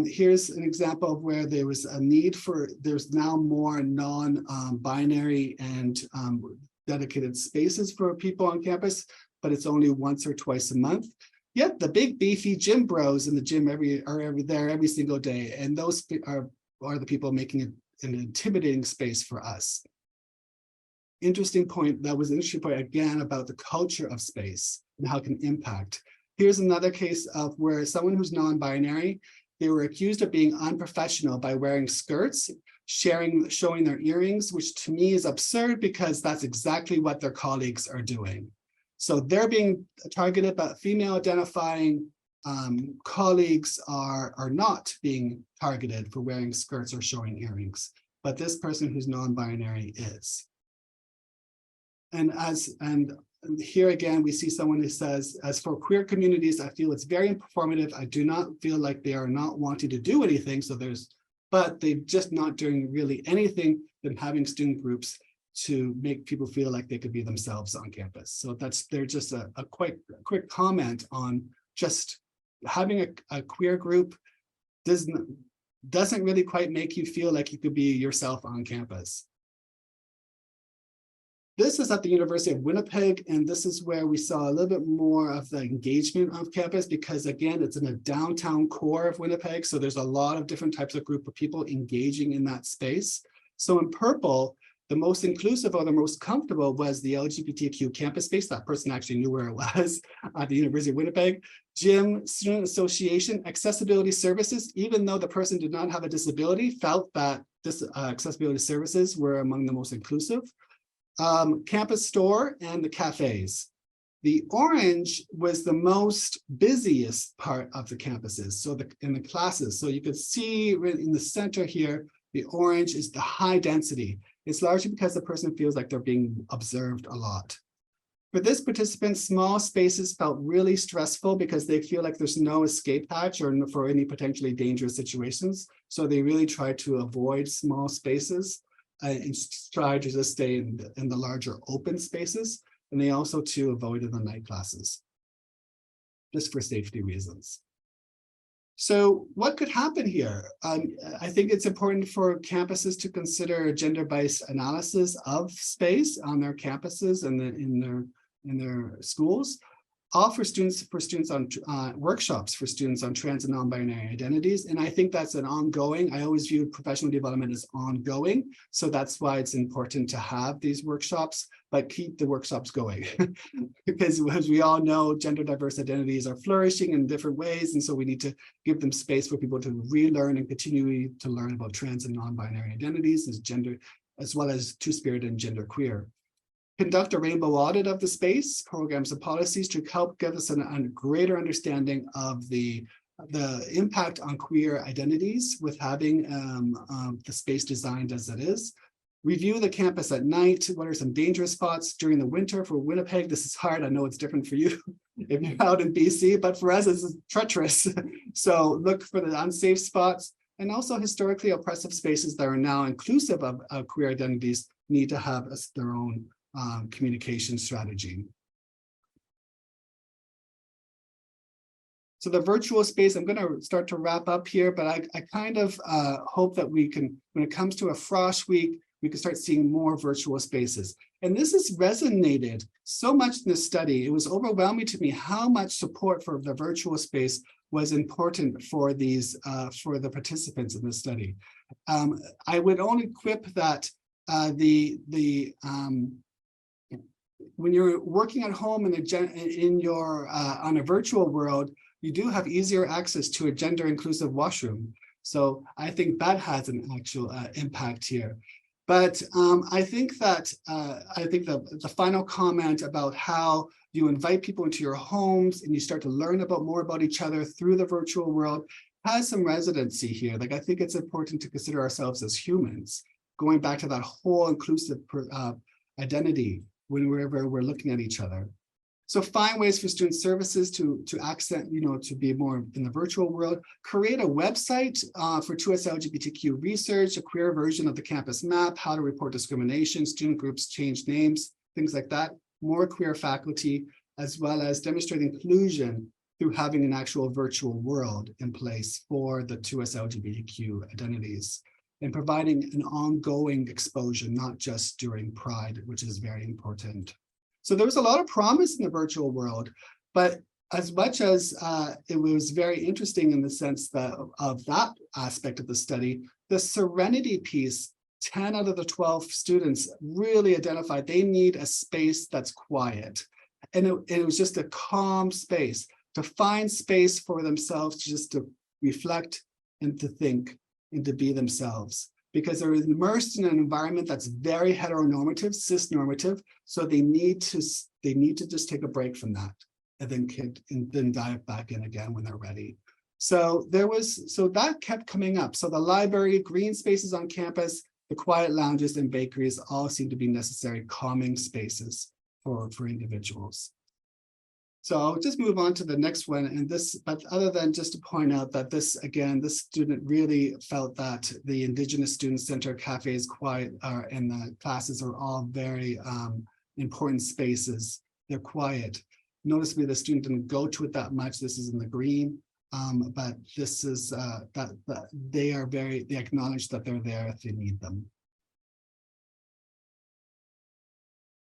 here's an example of where there was a need for, there's now more non-binary and dedicated spaces for people on campus, but it's only once or twice a month. Yet the big beefy gym bros in the gym are there every single day, and those are the people making it an intimidating space for us. Interesting point, that was an interesting point again about the culture of space and how it can impact. Here's another case of where someone who's non-binary, they were accused of being unprofessional by wearing skirts, showing their earrings, which to me is absurd because that's exactly what their colleagues are doing. So they're being targeted, but female identifying colleagues are not being targeted for wearing skirts or showing earrings, but this person who's non-binary is. And here again, we see someone who says, as for queer communities, I feel it's very informative. I do not feel like they are not wanting to do anything. So but they're just not doing really anything than having student groups to make people feel like they could be themselves on campus. So they're just a quick comment on just having a queer group doesn't really quite make you feel like you could be yourself on campus. This is at the University of Winnipeg, and this is where we saw a little bit more of the engagement of campus because, again, it's in a downtown core of Winnipeg, so there's a lot of different types of group of people engaging in that space. So in purple, the most inclusive or the most comfortable was the LGBTQ campus space. That person actually knew where it was at the University of Winnipeg. Gym, student association, accessibility services, even though the person did not have a disability, felt that this accessibility services were among the most inclusive. Campus store and the cafes. The orange was the most busiest part of the campuses, so in the classes. So you could see in the center here, the orange is the high density. It's largely because the person feels like they're being observed a lot. For this participant, small spaces felt really stressful because they feel like there's no escape hatch or for any potentially dangerous situations. So they really try to avoid small spaces and try to just stay in the larger open spaces. And they also too avoided the night classes, just for safety reasons. So what could happen here? I think it's important for campuses to consider a gender-based analysis of space on their campuses and in their schools. Offer for students on workshops for students on trans and non-binary identities. And I think that's an ongoing, I always view professional development as ongoing. So that's why it's important to have these workshops, but keep the workshops going. Because as we all know, gender diverse identities are flourishing in different ways. And so we need to give them space for people to relearn and continue to learn about trans and non-binary identities as well as two-spirit and genderqueer. Conduct a rainbow audit of the space, programs and policies to help give us a greater understanding of the impact on queer identities with having the space designed as it is. Review the campus at night. What are some dangerous spots during the winter for Winnipeg? This is hard. I know it's different for you if you're out in BC, but for us, it's treacherous. So look for the unsafe spots, and also historically oppressive spaces that are now inclusive of queer identities need to have their own communication strategy. So the virtual space, I'm going to start to wrap up here, but I kind of hope that we can, when it comes to a Frosh week, we can start seeing more virtual spaces. And this has resonated so much in this study. It was overwhelming to me how much support for the virtual space was important for these, for the participants in this study. I would only quip that when you're working at home on a virtual world, you do have easier access to a gender inclusive washroom. So I think that has an actual impact here. But I think that the final comment about how you invite people into your homes and you start to learn more about each other through the virtual world has some residency here. Like, I think it's important to consider ourselves as humans, going back to that whole inclusive identity whenever we're looking at each other. So find ways for student services to accent, to be more in the virtual world. Create a website for 2SLGBTQ research, a queer version of the campus map, how to report discrimination, student groups change names, things like that. More queer faculty, as well as demonstrate inclusion through having an actual virtual world in place for the 2SLGBTQ identities, and providing an ongoing exposure, not just during Pride, which is very important. So there was a lot of promise in the virtual world, but as much as it was very interesting in the sense that of that aspect of the study, the serenity piece, 10 out of the 12 students really identified they need a space that's quiet. And it was just a calm space, to find space for themselves just to reflect and to think and to be themselves, because they're immersed in an environment that's very heteronormative, cisnormative. So they need to just take a break from that and then dive back in again when they're ready. So that kept coming up. So the library, green spaces on campus, the quiet lounges and bakeries all seem to be necessary calming spaces for individuals. So I'll just move on to the next one. And but other than just to point out that this student really felt that the Indigenous Student Center cafes, quiet, and the classes are all very important spaces. They're quiet. Noticeably, the student didn't go to it that much. This is in the green, but this is that they acknowledge that they're there if they need them.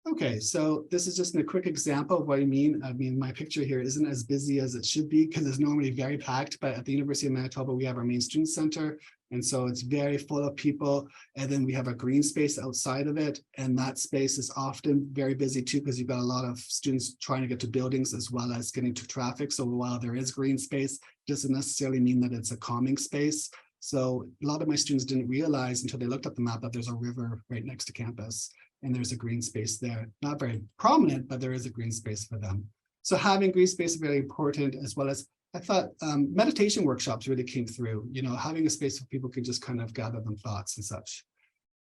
Okay, so this is just a quick example of what I mean. I mean, my picture here isn't as busy as it should be because it's normally very packed, but at the University of Manitoba, we have our main student center. And so it's very full of people. And then we have a green space outside of it. And that space is often very busy too, because you've got a lot of students trying to get to buildings as well as getting to traffic. So while there is green space, it doesn't necessarily mean that it's a calming space. So a lot of my students didn't realize until they looked at the map that there's a river right next to campus. And there's a green space there, not very prominent, but there is a green space for them. So having green space is very important, as well as I thought meditation workshops really came through, having a space where people can just kind of gather them thoughts and such.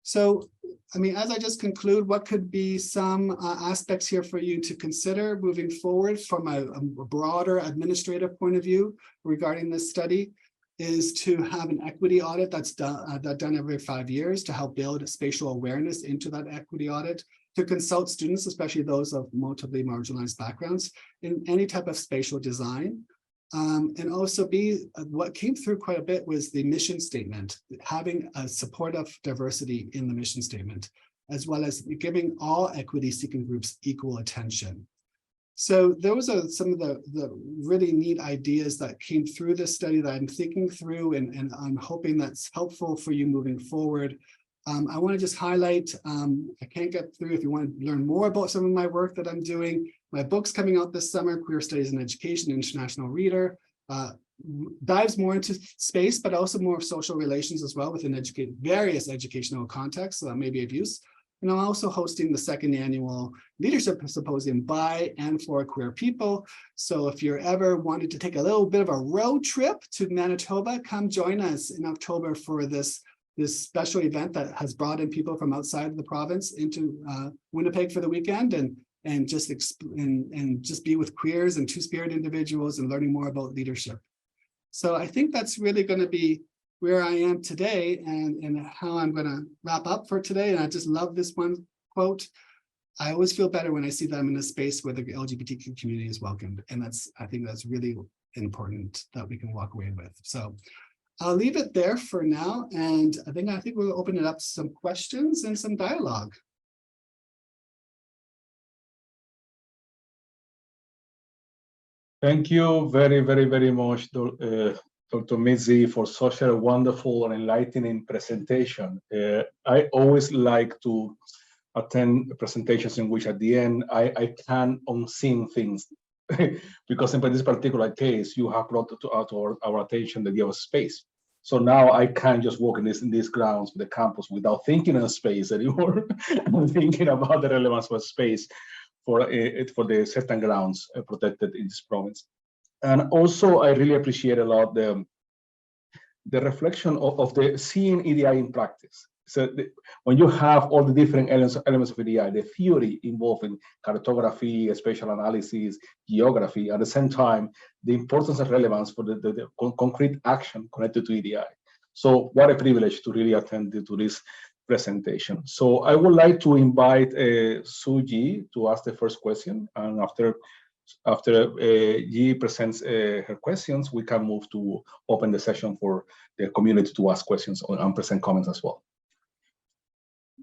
So, I mean, as I just conclude, what could be some aspects here for you to consider moving forward from a broader administrative point of view regarding this study? Is to have an equity audit that's done every 5 years to help build spatial awareness into that equity audit, to consult students, especially those of multiply marginalized backgrounds, in any type of spatial design. And also what came through quite a bit was the mission statement, having a support of diversity in the mission statement, as well as giving all equity-seeking groups equal attention. So those are some of the really neat ideas that came through this study that I'm thinking through, and I'm hoping that's helpful for you moving forward. I want to just highlight, I can't get through if you want to learn more about some of my work that I'm doing. My book's coming out this summer, Queer Studies in Education, International Reader, dives more into space, but also more social relations as well within various educational contexts, so that may be of use. And I'm also hosting the 2nd annual Leadership Symposium by and for queer people. So if you're ever wanted to take a little bit of a road trip to Manitoba, come join us in October for this special event that has brought in people from outside of the province into Winnipeg for the weekend, and just be with queers and two-spirit individuals and learning more about leadership. So I think that's really going to be where I am today and how I'm going to wrap up for today. And I just love this one quote. I always feel better when I see that I'm in a space where the LGBTQ community is welcomed. And I think that's really important that we can walk away with. So I'll leave it there for now. And I think we'll open it up to some questions and some dialogue. Thank you very, very, very much, Dr. Mizzi, for such a wonderful and enlightening presentation. I always like to attend presentations in which at the end I can unseen things because in this particular case, you have brought to our attention the idea of space. So now I can just walk in these grounds, the campus, without thinking of space anymore. I'm thinking about the relevance of space for the certain grounds protected in this province. And also, I really appreciate a lot the reflection of the seeing EDI in practice. So when you have all the different elements of EDI, the theory involved in cartography, spatial analysis, geography, at the same time, the importance and relevance for the concrete action connected to EDI. So what a privilege to really attend to this presentation. So I would like to invite Suji to ask the first question, and after Yi presents her questions, we can move to open the session for the community to ask questions and present comments as well.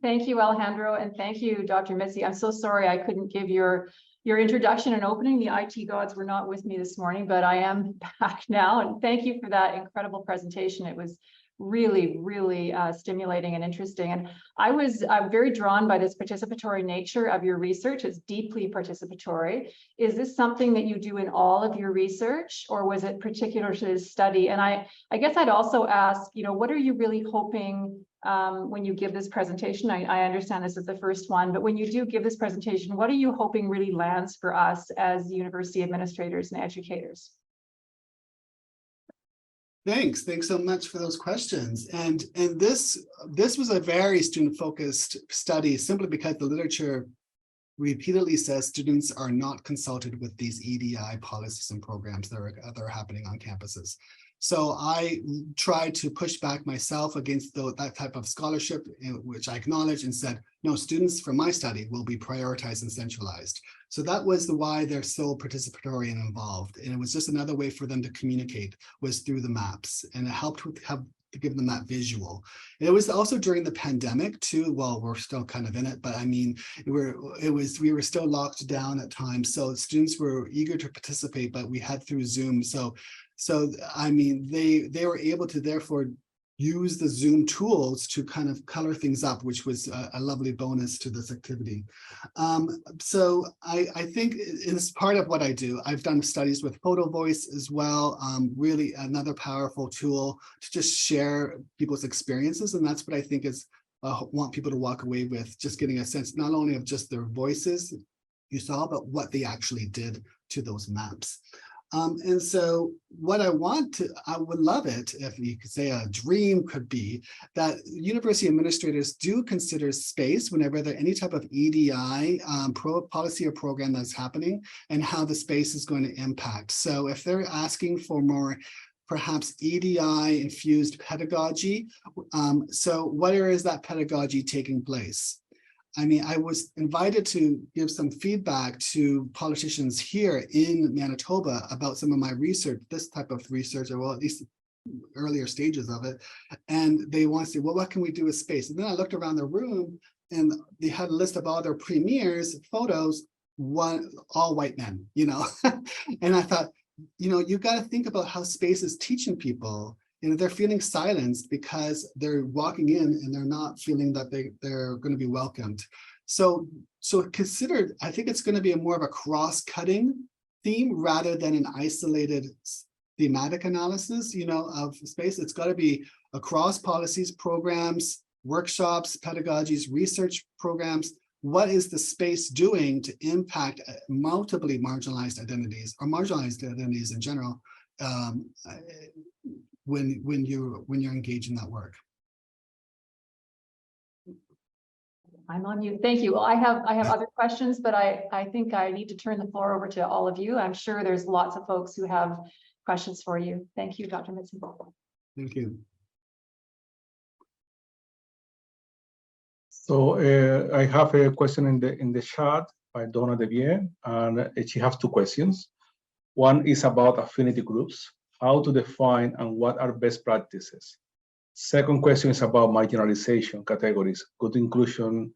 Thank you, Alejandro, and thank you, Dr. Mizzi. I'm so sorry I couldn't give your introduction and opening. The IT gods were not with me this morning, but I am back now. And thank you for that incredible presentation. It was really, really stimulating and interesting. And I'm very drawn by this participatory nature of your research. It's deeply participatory. Is this something that you do in all of your research, or was it particular to this study? And I guess I'd also ask, what are you really hoping when you give this presentation? I understand this is the first one, but when you do give this presentation, what are you hoping really lands for us as university administrators and educators? Thanks so much for those questions. And this was a very student-focused study, simply because the literature repeatedly says students are not consulted with these EDI policies and programs that are happening on campuses. So I tried to push back myself against that type of scholarship, which I acknowledged and said, no, students from my study will be prioritized and centralized. So that was why they're so participatory and involved. And it was just another way for them to communicate, was through the maps. And it helped to give them that visual. And it was also during the pandemic too. Well, we're still kind of in it, but I mean, we were still locked down at times. So students were eager to participate, but we had through Zoom. So I mean, they were able to therefore use the Zoom tools to kind of color things up, which was a lovely bonus to this activity. So I think it's part of what I do. I've done studies with Photo Voice as well, really another powerful tool to just share people's experiences. And that's what I think is, want people to walk away with, just getting a sense not only of just their voices you saw, but what they actually did to those maps. And so what I would love it, if you could say a dream could be, that university administrators do consider space whenever there any type of EDI policy or program that's happening, and how the space is going to impact. So if they're asking for more perhaps EDI infused pedagogy, so where is that pedagogy taking place? I mean, I was invited to give some feedback to politicians here in Manitoba about some of my research, this type of research, or well, at least earlier stages of it. And they want to say, well, what can we do with space? And then I looked around the room and they had a list of all their premiers, photos, all white men, And I thought, you got to think about how space is teaching people. They're feeling silenced because they're walking in and they're not feeling that they're going to be welcomed. So consider, I think it's going to be more of a cross-cutting theme rather than an isolated thematic analysis, of space. It's got to be across policies, programs, workshops, pedagogies, research programs. What is the space doing to impact multiply marginalized identities, or marginalized identities in general, when you're engaged in that work? I'm on mute. Thank you. Well, I have other questions, but I think I need to turn the floor over to all of you. I'm sure there's lots of folks who have questions for you. Thank you, Dr. Mizzi. Thank you. So I have a question in the chat by Donna Devier, and she has two questions. One is about affinity groups, how to define and what are best practices. Second question is about marginalization categories, good inclusion,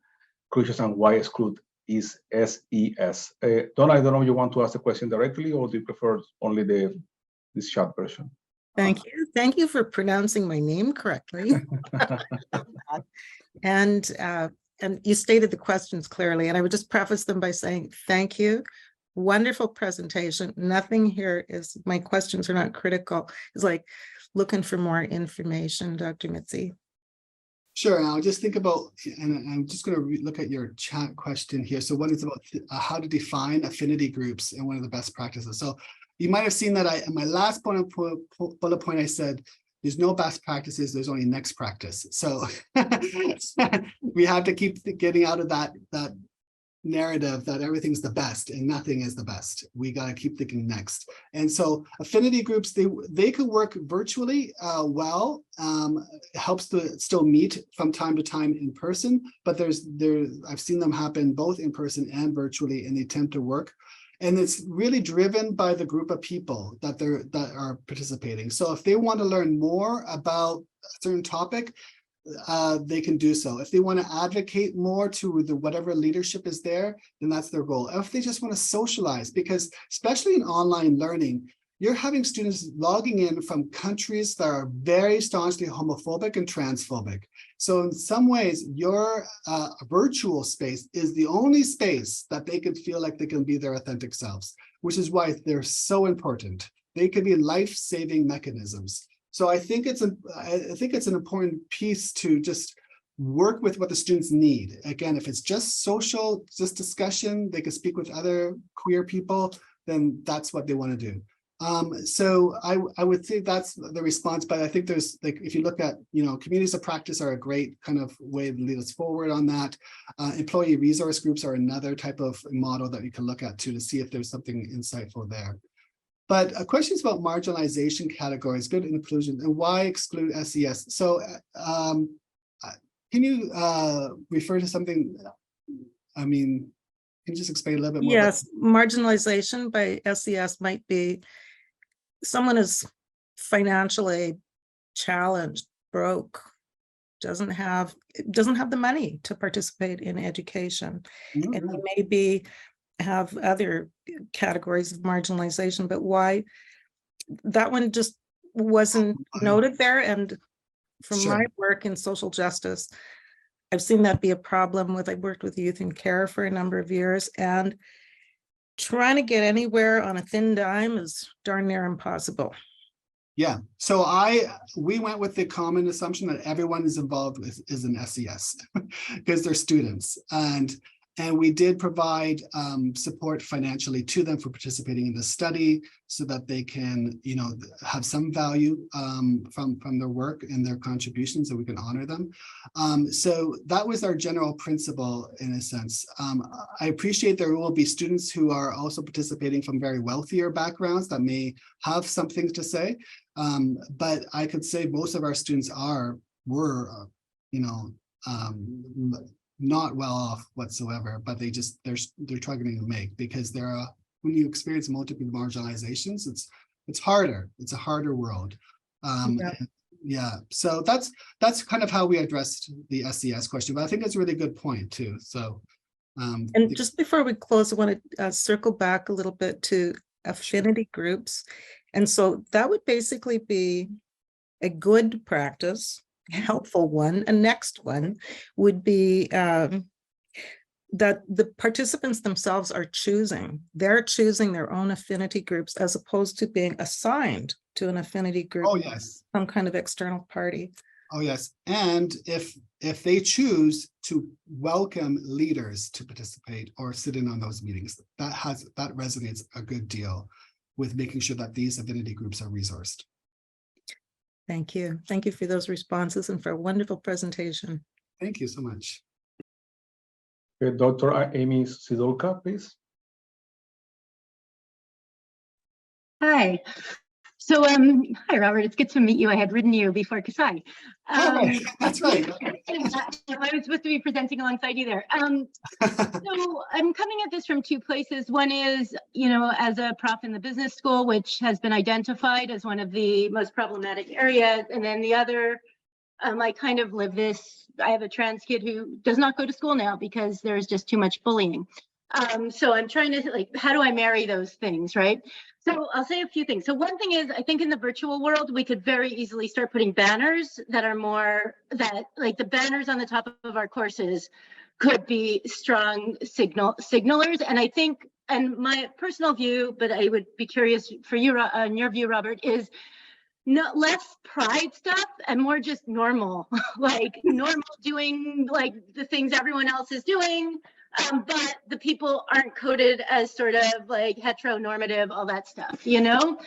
and why exclude is SES. Donna, I don't know if you want to ask the question directly, or do you prefer only this chat version? Thank you. Thank you for pronouncing my name correctly. And you stated the questions clearly, and I would just preface them by saying thank you Wonderful presentation. Nothing here is, my questions are not critical. It's like looking for more information, Dr. Mizzi. Sure, and I'll just think about, and I'm just going to look at your chat question here. So one is about how to define affinity groups and one of the best practices. So you might have seen that in my last bullet point, I said, there's no best practices, there's only next practice. So we have to keep getting out of that narrative that everything's the best and nothing is the best. We got to keep thinking next. And so affinity groups, they can work virtually well. It helps to still meet from time to time in person, but I've seen them happen both in person and virtually, and they tend to work. And it's really driven by the group of people that are participating. So if they want to learn more about a certain topic, they can do so. If they want to advocate more to whatever leadership is there, then that's their goal. If they just want to socialize, because especially in online learning, you're having students logging in from countries that are very staunchly homophobic and transphobic. So in some ways, your virtual space is the only space that they can feel like they can be their authentic selves, which is why they're so important. They can be life-saving mechanisms. So I think it's an important piece to just work with what the students need. Again, if it's just social, just discussion, they can speak with other queer people, then that's what they want to do. So I would say that's the response, but I think there's, like, if you look at, communities of practice are a great kind of way to lead us forward on that. Employee resource groups are another type of model that you can look at too, to see if there's something insightful there. But questions about marginalization categories, good inclusion, and why exclude SES? So can you refer to something? I mean, can you just explain a little bit more? Yes, marginalization by SES might be someone is financially challenged, broke, doesn't have the money to participate in education, and they maybe have other categories of marginalization, but why that one just wasn't noted there. And from my work in social justice, I've seen that be a problem with, I worked with youth in care for a number of years, and trying to get anywhere on a thin dime is darn near impossible. Yeah, so we went with the common assumption that everyone is involved with is an SES because they're students, and we did provide support financially to them for participating in the study so that they can, have some value from their work and their contributions, so we can honor them. So that was our general principle in a sense. I appreciate there will be students who are also participating from very wealthier backgrounds that may have something to say. But I could say most of our students were not well off whatsoever, but they're struggling to make, because when you experience multiple marginalizations, it's harder. It's a harder world. Yeah. So that's kind of how we addressed the SES question, but I think it's a really good point too. So and just before we close, I want to circle back a little bit to affinity groups. And so that would basically be a good practice, helpful one. A next one would be that the participants themselves are they're choosing their own affinity groups as opposed to being assigned to an affinity group. Oh, yes. Some kind of external party. Oh, yes. And if they choose to welcome leaders to participate or sit in on those meetings, that resonates a good deal with making sure that these affinity groups are resourced. Thank you. Thank you for those responses and for a wonderful presentation. Thank you so much. Dr. Amy Sidolka, please. Hi. So, hi, Robert. It's good to meet you. I had written you before Kasai. That's right. I was supposed to be presenting alongside you there. So I'm coming at this from two places. One is, as a prof in the business school, which has been identified as one of the most problematic areas. And then the other, I kind of live this. I have a trans kid who does not go to school now because there's just too much bullying. So I'm trying to how do I marry those things, right? So I'll say a few things. So one thing is, I think in the virtual world, we could very easily start putting banners that are like the banners on the top of our courses could be strong signalers. And I think and my personal view, but I would be curious for you, on your view, Robert, is not less pride stuff and more just normal, like normal doing like the things everyone else is doing, but the people aren't coded as sort of like heteronormative, all that stuff, you know?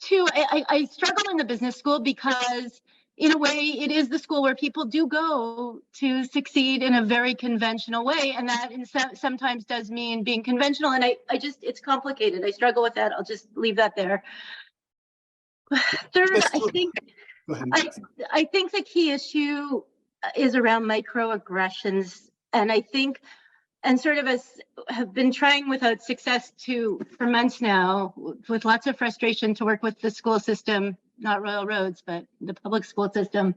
Two, I struggle in the business school because in a way it is the school where people do go to succeed in a very conventional way. And that sometimes does mean being conventional. And I just, it's complicated. I struggle with that. I'll just leave that there. Third, I think the key issue is around microaggressions. And I think, and sort of have been trying without success for months now, with lots of frustration, to work with the school system, not Royal Roads, but the public school system.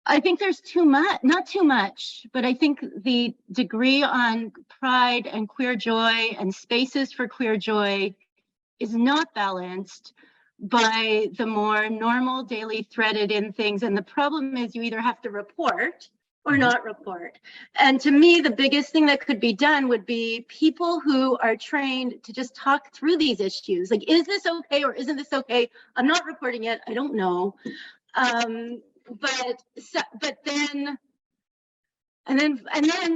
I think there's too much, not too much, but I think the degree on pride and queer joy and spaces for queer joy is not balanced by the more normal daily threaded in things. And the problem is you either have to report or not report. And to me, the biggest thing that could be done would be people who are trained to just talk through these issues. Like, is this okay or isn't this okay? I'm not reporting it, I don't know. But then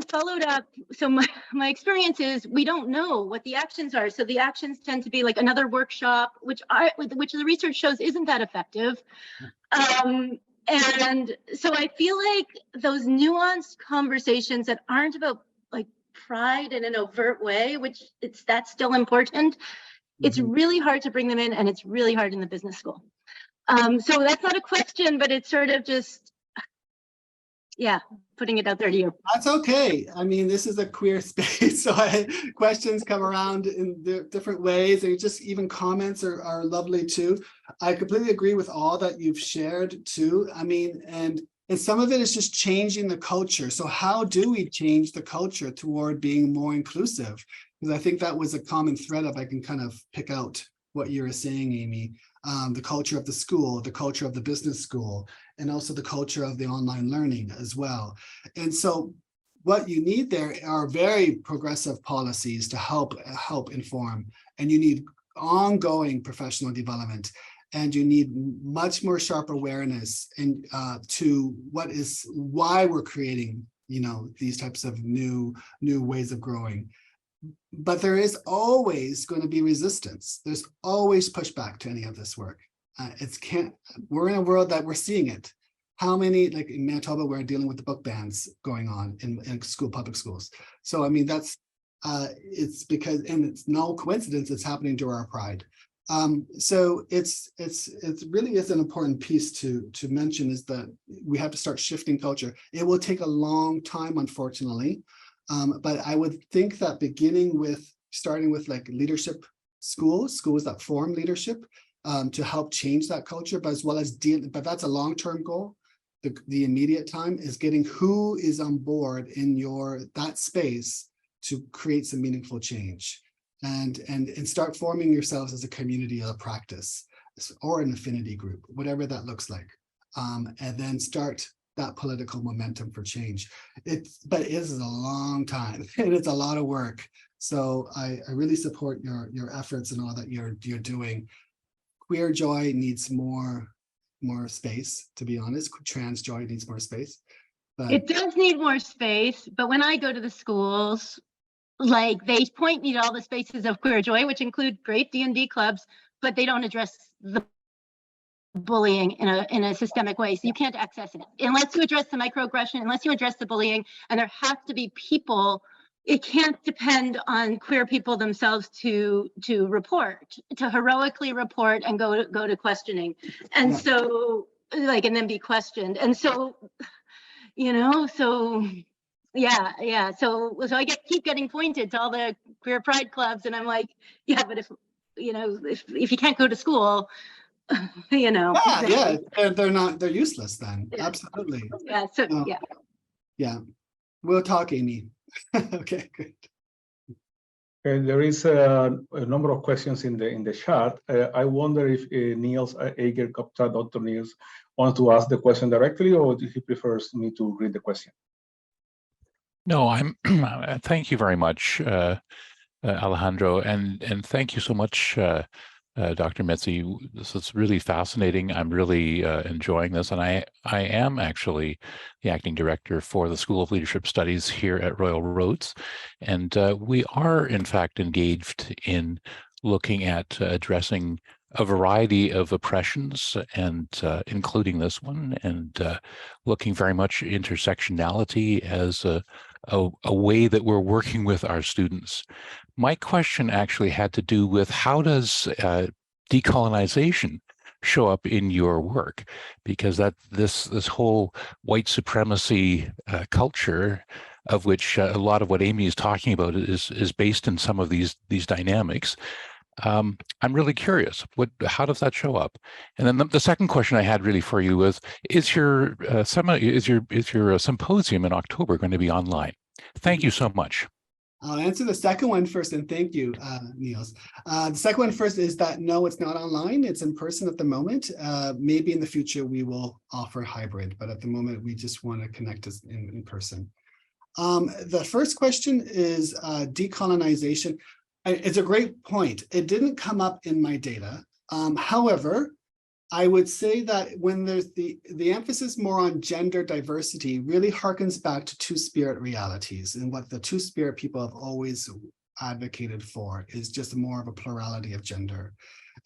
followed up. So my experience is we don't know what the actions are. So the actions tend to be like another workshop, which the research shows isn't that effective. And so I feel like those nuanced conversations that aren't about like pride in an overt way, which that's still important. It's really hard to bring them in, and it's really hard in the business school. So that's not a question, but it's sort of just, yeah, putting it out there to you. That's okay. I mean, this is a queer space, so questions come around in different ways, and just even comments are lovely too. I completely agree with all that you've shared too. I mean, and some of it is just changing the culture. So how do we change the culture toward being more inclusive? Because I think that was a common thread of, I can kind of pick out what you were saying, Amy. The culture of the school, the culture of the business school, and also the culture of the online learning as well. And so what you need there are very progressive policies to help inform, and you need ongoing professional development, and you need much more sharp awareness and to why we're creating, you know, these types of new ways of growing. But there is always going to be resistance. There's always pushback to any of this work. We're in a world that we're seeing it. How many, like in Manitoba, we're dealing with the book bans going on in public schools. So I mean, that's it's because, and it's no coincidence it's happening during our Pride. So it really is an important piece to mention, is that we have to start shifting culture. It will take a long time, unfortunately. But I would think that starting with like leadership schools that form leadership to help change that culture, but as well as but that's a long-term goal. The immediate time is getting who is on board in that space to create some meaningful change, and start forming yourselves as a community of practice or an affinity group, whatever that looks like, and then start that political momentum for change. But it is a long time and it's a lot of work. So I really support your efforts and all that you're doing. Queer joy needs more space, to be honest. Trans joy needs more space. But it does need more space, but when I go to the schools, like they point me to all the spaces of queer joy, which include great D&D clubs, but they don't address the bullying in a systemic way. So you can't access it unless you address the microaggression, unless you address the bullying, and there have to be people. It can't depend on queer people themselves to report, to heroically report and go to questioning, and so like, and then be questioned. And so, you know, so yeah. So I keep getting pointed to all the queer pride clubs, and I'm like, yeah, but if you can't go to school, you know. They're useless then. Yeah. Absolutely. Yeah. So yeah. We'll talk, Amy. Okay, good. And there is a number of questions in the chat. I wonder if Niels Eger-Kopta, Dr. Niels, wants to ask the question directly, or if he prefers me to read the question. No, I'm. Thank you very much, Alejandro, and thank you so much, Dr. Mizzi. This is really fascinating. I'm really enjoying this, and I am actually the acting director for the School of Leadership Studies here at Royal Roads, and we are in fact engaged in looking at addressing a variety of oppressions, and including this one, and looking very much intersectionality as a way that we're working with our students. My question actually had to do with how does decolonization show up in your work? Because that this whole white supremacy culture, of which a lot of what Amy is talking about is based in some of these dynamics. I'm really curious. How does that show up? And then the second question I had really for you was: is your symposium in October going to be online? Thank you so much. I'll answer the second one first, and thank you, Niels. The second one first is that no, it's not online. It's in person at the moment. Maybe in the future we will offer hybrid, but at the moment we just want to connect us in person. The first question is decolonization. It's a great point. It didn't come up in my data. However, I would say that when there's the emphasis more on gender diversity really harkens back to two-spirit realities, and what the two-spirit people have always advocated for is just more of a plurality of gender.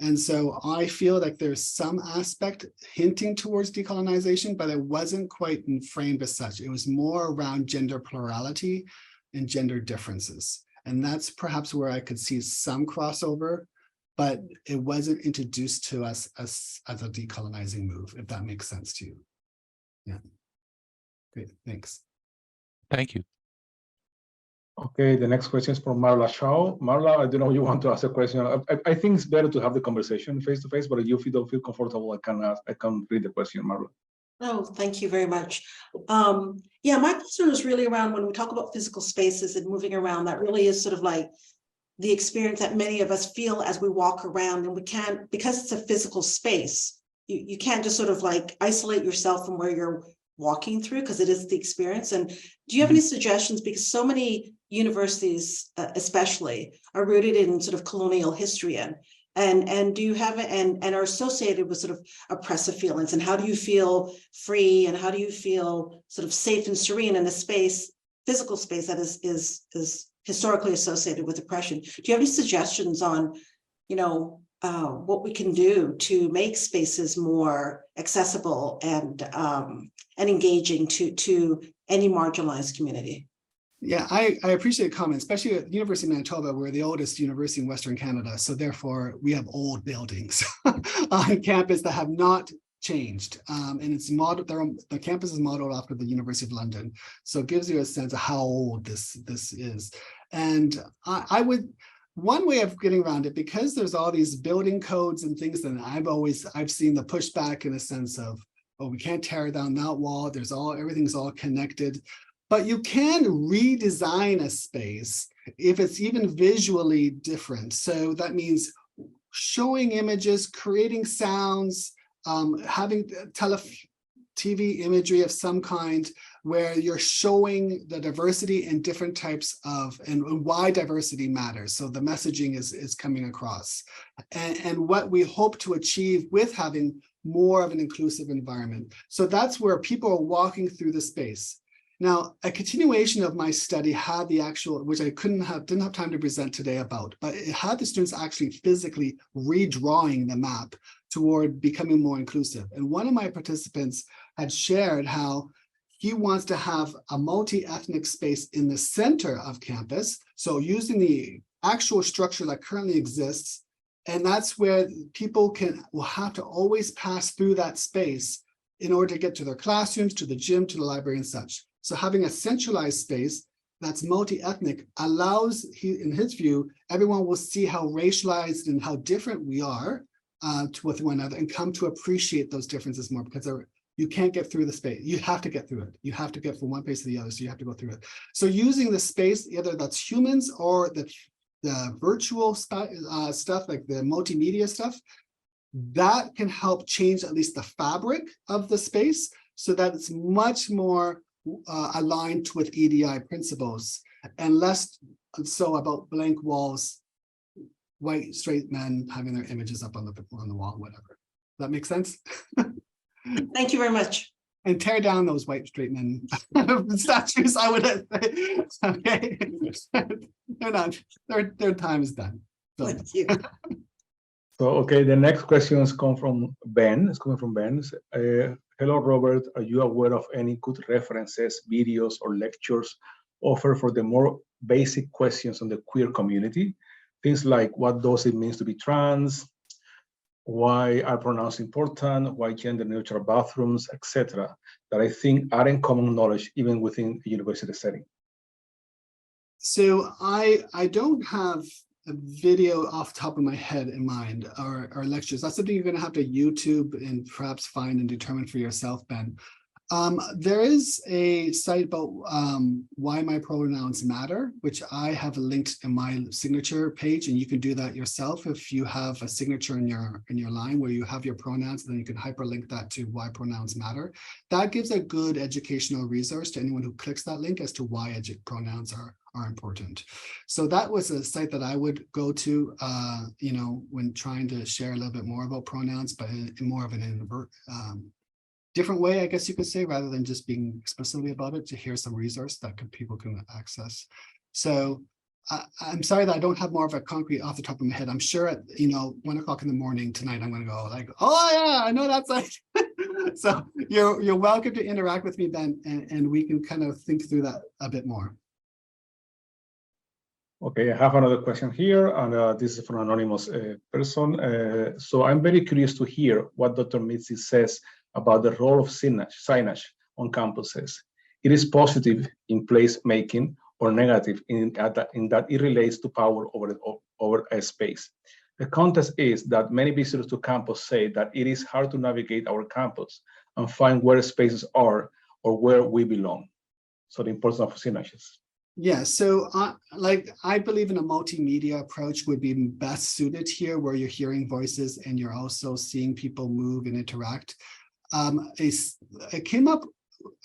And so I feel like there's some aspect hinting towards decolonization, but it wasn't quite framed as such. It was more around gender plurality and gender differences. And that's perhaps where I could see some crossover, but it wasn't introduced to us as a decolonizing move, if that makes sense to you. Yeah. Great, thanks. Thank you. Okay, the next question is from Marla Shaw. Marla, I don't know if you want to ask a question. I think it's better to have the conversation face to face, but if you don't feel comfortable, I can read the question, Marla. Oh, thank you very much. Yeah, my concern is really around when we talk about physical spaces and moving around, that really is sort of like the experience that many of us feel as we walk around, and we can't, because it's a physical space, you can't just sort of like isolate yourself from where you're walking through, because it is the experience. And do you have any suggestions? Because so many universities, especially, are rooted in sort of colonial history, and do you have and are associated with sort of oppressive feelings, and how do you feel free, and how do you feel sort of safe and serene in a space, physical space that is historically associated with oppression? Do you have any suggestions on, what we can do to make spaces more accessible and engaging to any marginalized community? Yeah, I appreciate the comment, especially at the University of Manitoba. We're the oldest university in Western Canada, so therefore we have old buildings on campus that have not changed, and it's modeled. The campus is modeled after the University of London, so it gives you a sense of how old this is. And I would, one way of getting around it, because there's all these building codes and things that I've seen the pushback in a sense of, oh, we can't tear down that wall. Everything's all connected. But you can redesign a space if it's even visually different. So that means showing images, creating sounds, having TV imagery of some kind, where you're showing the diversity in different types of, and why diversity matters. So the messaging is coming across. And what we hope to achieve with having more of an inclusive environment. So that's where people are walking through the space. Now, a continuation of my study had the actual, which I didn't have time to present today about, but it had the students actually physically redrawing the map toward becoming more inclusive. And one of my participants had shared how he wants to have a multi-ethnic space in the center of campus. So using the actual structure that currently exists, and that's where people will have to always pass through that space in order to get to their classrooms, to the gym, to the library and such. So having a centralized space that's multi-ethnic allows, in his view, everyone will see how racialized and how different we are with one another, and come to appreciate those differences more, because you can't get through the space. You have to get through it. You have to get from one place to the other, so you have to go through it. So using the space, either that's humans or the virtual stuff, like the multimedia stuff, that can help change at least the fabric of the space, so that it's much more aligned with EDI principles, and less so about blank walls, white straight men having their images up on the wall, whatever. That makes sense? Thank you very much. And tear down those white straight men statues, I would say. Okay. They're not, their time is done. So. Thank you. So, okay, the next questions come from Ben. It's coming from Ben. Hello, Robert. Are you aware of any good references, videos, or lectures offered for the more basic questions on the queer community? Things like what does it mean to be trans? Why are pronouns important? Why gender neutral bathrooms, etc. That I think aren't common knowledge even within a university setting. So I don't have a video off the top of my head in mind, or lectures. That's something you're going to have to YouTube and perhaps find and determine for yourself, Ben. There is a site about why my pronouns matter, which I have linked in my signature page, and you can do that yourself if you have a signature in your line where you have your pronouns, then you can hyperlink that to why pronouns matter. That gives a good educational resource to anyone who clicks that link as to why pronouns are important. So that was a site that I would go to, you know, when trying to share a little bit more about pronouns, but in more of an different way, I guess you could say, rather than just being explicitly about it, to hear some resource that people can access. So I'm sorry that I don't have more of a concrete off the top of my head. I'm sure at 1 o'clock in the morning tonight, I'm going to go like, oh yeah, I know that site. So you're welcome to interact with me, Ben, and we can kind of think through that a bit more. Okay, I have another question here, and this is from an anonymous person. So I'm very curious to hear what Dr. Mizzi says about the role of signage on campuses. It is positive in place making or negative in that it relates to power over a space. The context is that many visitors to campus say that it is hard to navigate our campus and find where spaces are or where we belong. So the importance of signages. Yeah, so I believe in a multimedia approach would be best suited here, where you're hearing voices and you're also seeing people move and interact. It came up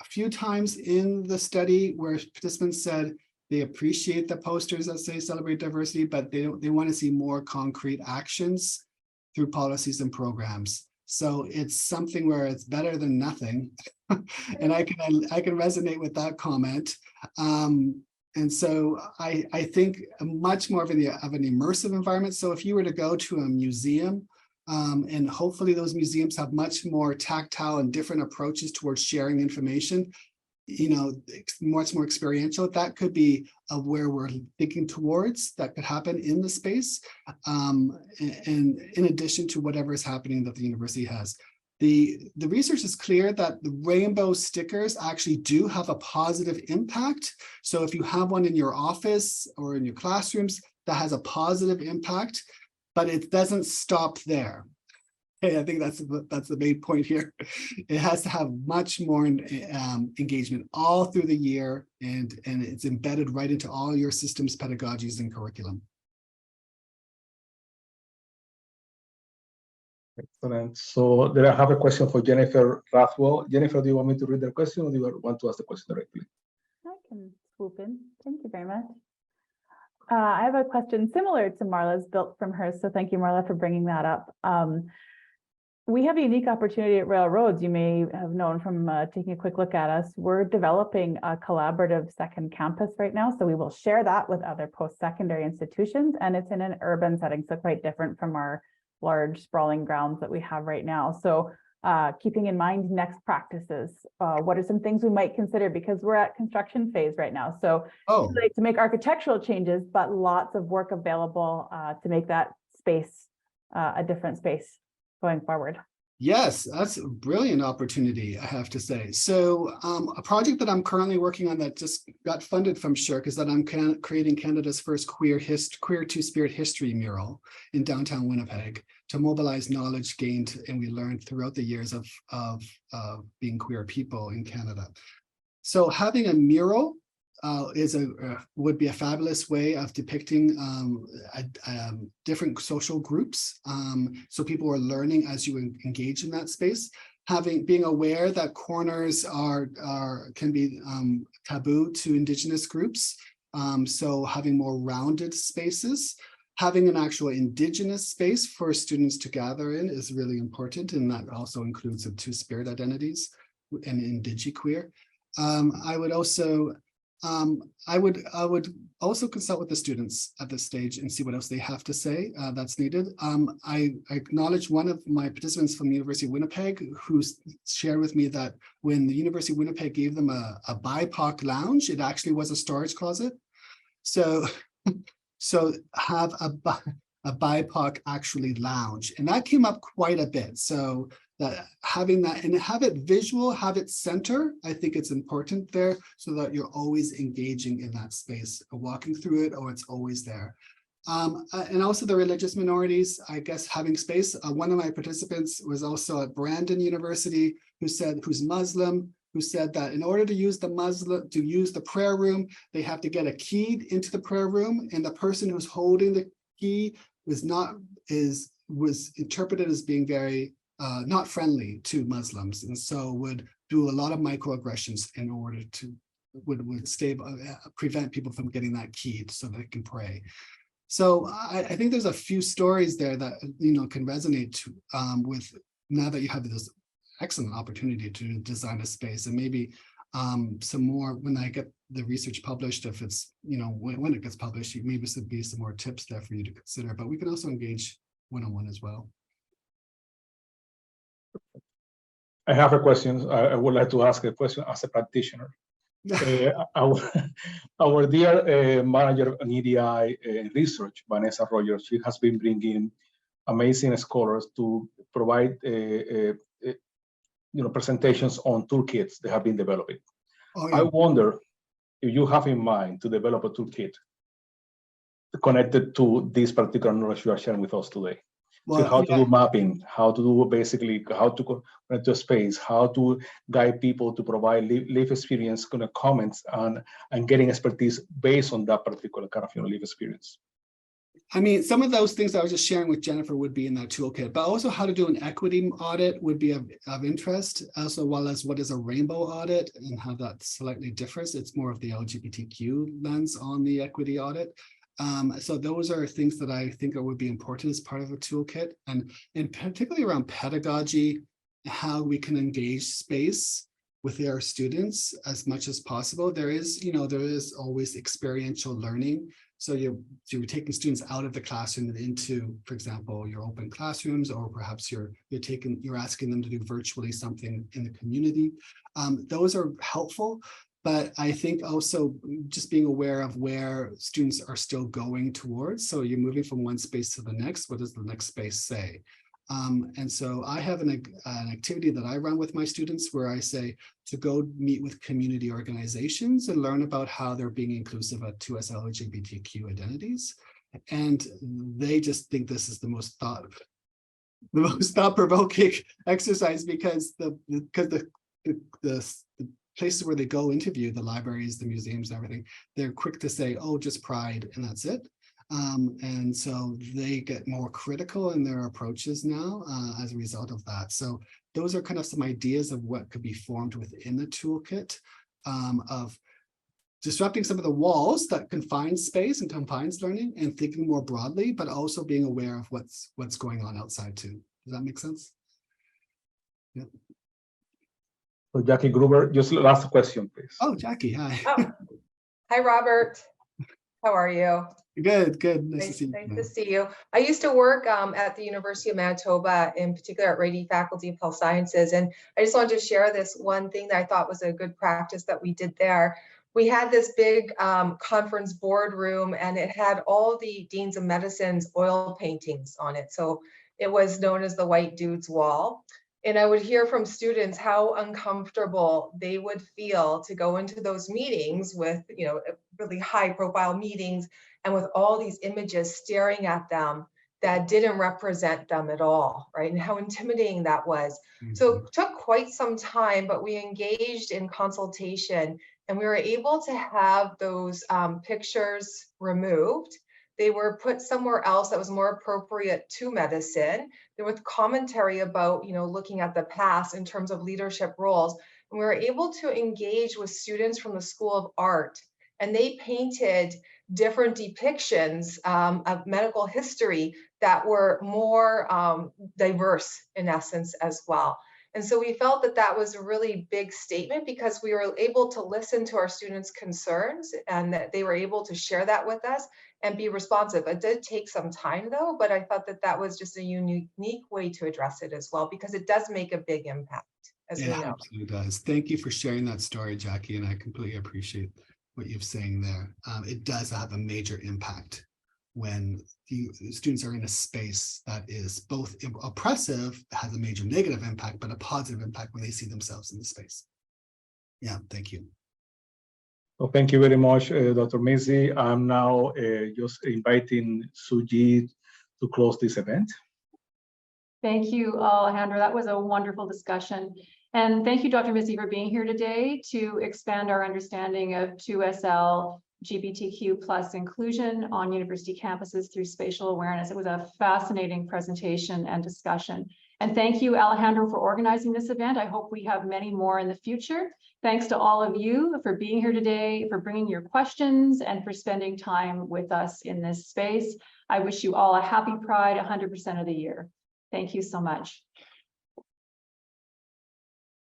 a few times in the study where participants said they appreciate the posters that say celebrate diversity, but they want to see more concrete actions through policies and programs. So it's something where it's better than nothing. And I can resonate with that comment. And so I think much more of an immersive environment. So if you were to go to a museum, and hopefully those museums have much more tactile and different approaches towards sharing information, much more experiential, that could be where we're thinking towards, that could happen in the space. And in addition to whatever is happening that the university has. The research is clear that the rainbow stickers actually do have a positive impact. So if you have one in your office or in your classrooms, that has a positive impact, but it doesn't stop there. Okay, I think that's the main point here. It has to have much more engagement all through the year, and it's embedded right into all your systems, pedagogies, and curriculum. Excellent. So there I have a question for Jennifer Rathwell. Jennifer, do you want me to read the question, or do you want to ask the question directly? I can swoop in. Thank you very much. I have a question similar to Marla's, built from hers. So thank you, Marla, for bringing that up. We have a unique opportunity at Railroads. You may have known from taking a quick look at us. We're developing a collaborative second campus right now. So we will share that with other post-secondary institutions, and it's in an urban setting, so quite different from our large sprawling grounds that we have right now. So keeping in mind next practices, what are some things we might consider, because we're at construction phase right now. So like to make architectural changes, but lots of work available to make that space a different space going forward. Yes, that's a brilliant opportunity, I have to say. So a project that I'm currently working on that just got funded from SSHRC is that I'm creating Canada's first queer Two-Spirit history mural in downtown Winnipeg to mobilize knowledge gained and we learned throughout the years of being queer people in Canada. So having a mural would be a fabulous way of depicting different social groups. So people are learning as you engage in that space. being aware that corners can be taboo to Indigenous groups. So having more rounded spaces, having an actual Indigenous space for students to gather in is really important, and that also includes the two-spirit identities and indigiqueer. I would also consult with the students at this stage and see what else they have to say that's needed. I acknowledge one of my participants from the University of Winnipeg who shared with me that when the University of Winnipeg gave them a BIPOC lounge, it actually was a storage closet. So, so have a BIPOC actually lounge, and that came up quite a bit. So that having that and have it visual, have it center, I think it's important there so that you're always engaging in that space, walking through it, or it's always there. And also the religious minorities, I guess having space. One of my participants was also at Brandon University who's Muslim, who said that in order to use the prayer room, they have to get a key into the prayer room, and the person who's holding the key was interpreted as being very not friendly to Muslims, and so would do a lot of microaggressions in order to prevent people from getting that key so they can pray. So I think there's a few stories there that can resonate with, now that you have this excellent opportunity to design a space, and maybe some more when I get the research published, if it's when it gets published, maybe there be some more tips there for you to consider. But we can also engage one-on-one as well. I have a question. I would like to ask a question as a practitioner. Our dear manager on EDI research, Vanessa Rogers, she has been bringing amazing scholars to provide presentations on toolkits they have been developing. Oh, yeah. I wonder if you have in mind to develop a toolkit connected to this particular knowledge you are sharing with us today. Well, so how to do mapping, how to do basically, how to connect to space, how to guide people to provide live experience kind of comments and getting expertise based on that particular kind of live experience. I mean, some of those things I was just sharing with Jennifer would be in that toolkit, but also how to do an equity audit would be of interest, as well as what is a rainbow audit and how that slightly differs. It's more of the LGBTQ lens on the equity audit. So those are things that I think would be important as part of a toolkit, and particularly around pedagogy, how we can engage space with our students as much as possible. There is always experiential learning. So you're taking students out of the classroom and into, for example, your open classrooms, or perhaps you're asking them to do virtually something in the community. Those are helpful. But I think also just being aware of where students are still going towards. So you're moving from one space to the next. What does the next space say? And so I have an activity that I run with my students where I say to go meet with community organizations and learn about how they're being inclusive of 2SLGBTQ identities. And they just think this is the most thought-provoking exercise, because the places where they go interview, the libraries, the museums, everything, they're quick to say, oh, just pride, and that's it. And so they get more critical in their approaches now as a result of that. So those are kind of some ideas of what could be formed within the toolkit of disrupting some of the walls that confine space and confines learning, and thinking more broadly, but also being aware of what's going on outside too. Does that make sense? Yeah. So Jackie Gruber, just last question, please. Oh, Jackie, hi. Oh. Hi, Robert. How are you? Good, good. Nice to see you. Nice to see you. I used to work at the University of Manitoba, in particular at Rady Faculty of Health Sciences. And I just wanted to share this one thing that I thought was a good practice that we did there. We had this big conference boardroom, and it had all the Deans of Medicine's oil paintings on it. So it was known as the White Dude's Wall. And I would hear from students how uncomfortable they would feel to go into those meetings with, really high profile meetings, and with all these images staring at them that didn't represent them at all, right? And how intimidating that was. Mm-hmm. So it took quite some time, but we engaged in consultation, and we were able to have those pictures removed. they were put somewhere else that was more appropriate to medicine. There was commentary about, looking at the past in terms of leadership roles. And we were able to engage with students from the School of Art, and they painted different depictions of medical history that were more diverse in essence as well. And so we felt that that was a really big statement because we were able to listen to our students' concerns and that they were able to share that with us and be responsive. It did take some time though, but I thought that that was just a unique way to address it as well, because it does make a big impact, as we know. It absolutely does. Thank you for sharing that story, Jackie, and I completely appreciate what you're saying there. It does have a major impact when students are in a space that is both oppressive, has a major negative impact, but a positive impact when they see themselves in the space. Yeah, thank you. Well, thank you very much, Dr. Mizzi. I'm now just inviting Suji to close this event. Thank you, Alejandro. That was a wonderful discussion. And thank you, Dr. Mizzi, for being here today to expand our understanding of 2SLGBTQ plus inclusion on university campuses through spatial awareness. It was a fascinating presentation and discussion. And thank you, Alejandro, for organizing this event. I hope we have many more in the future. Thanks to all of you for being here today, for bringing your questions, and for spending time with us in this space. I wish you all a happy Pride 100% of the year. Thank you so much.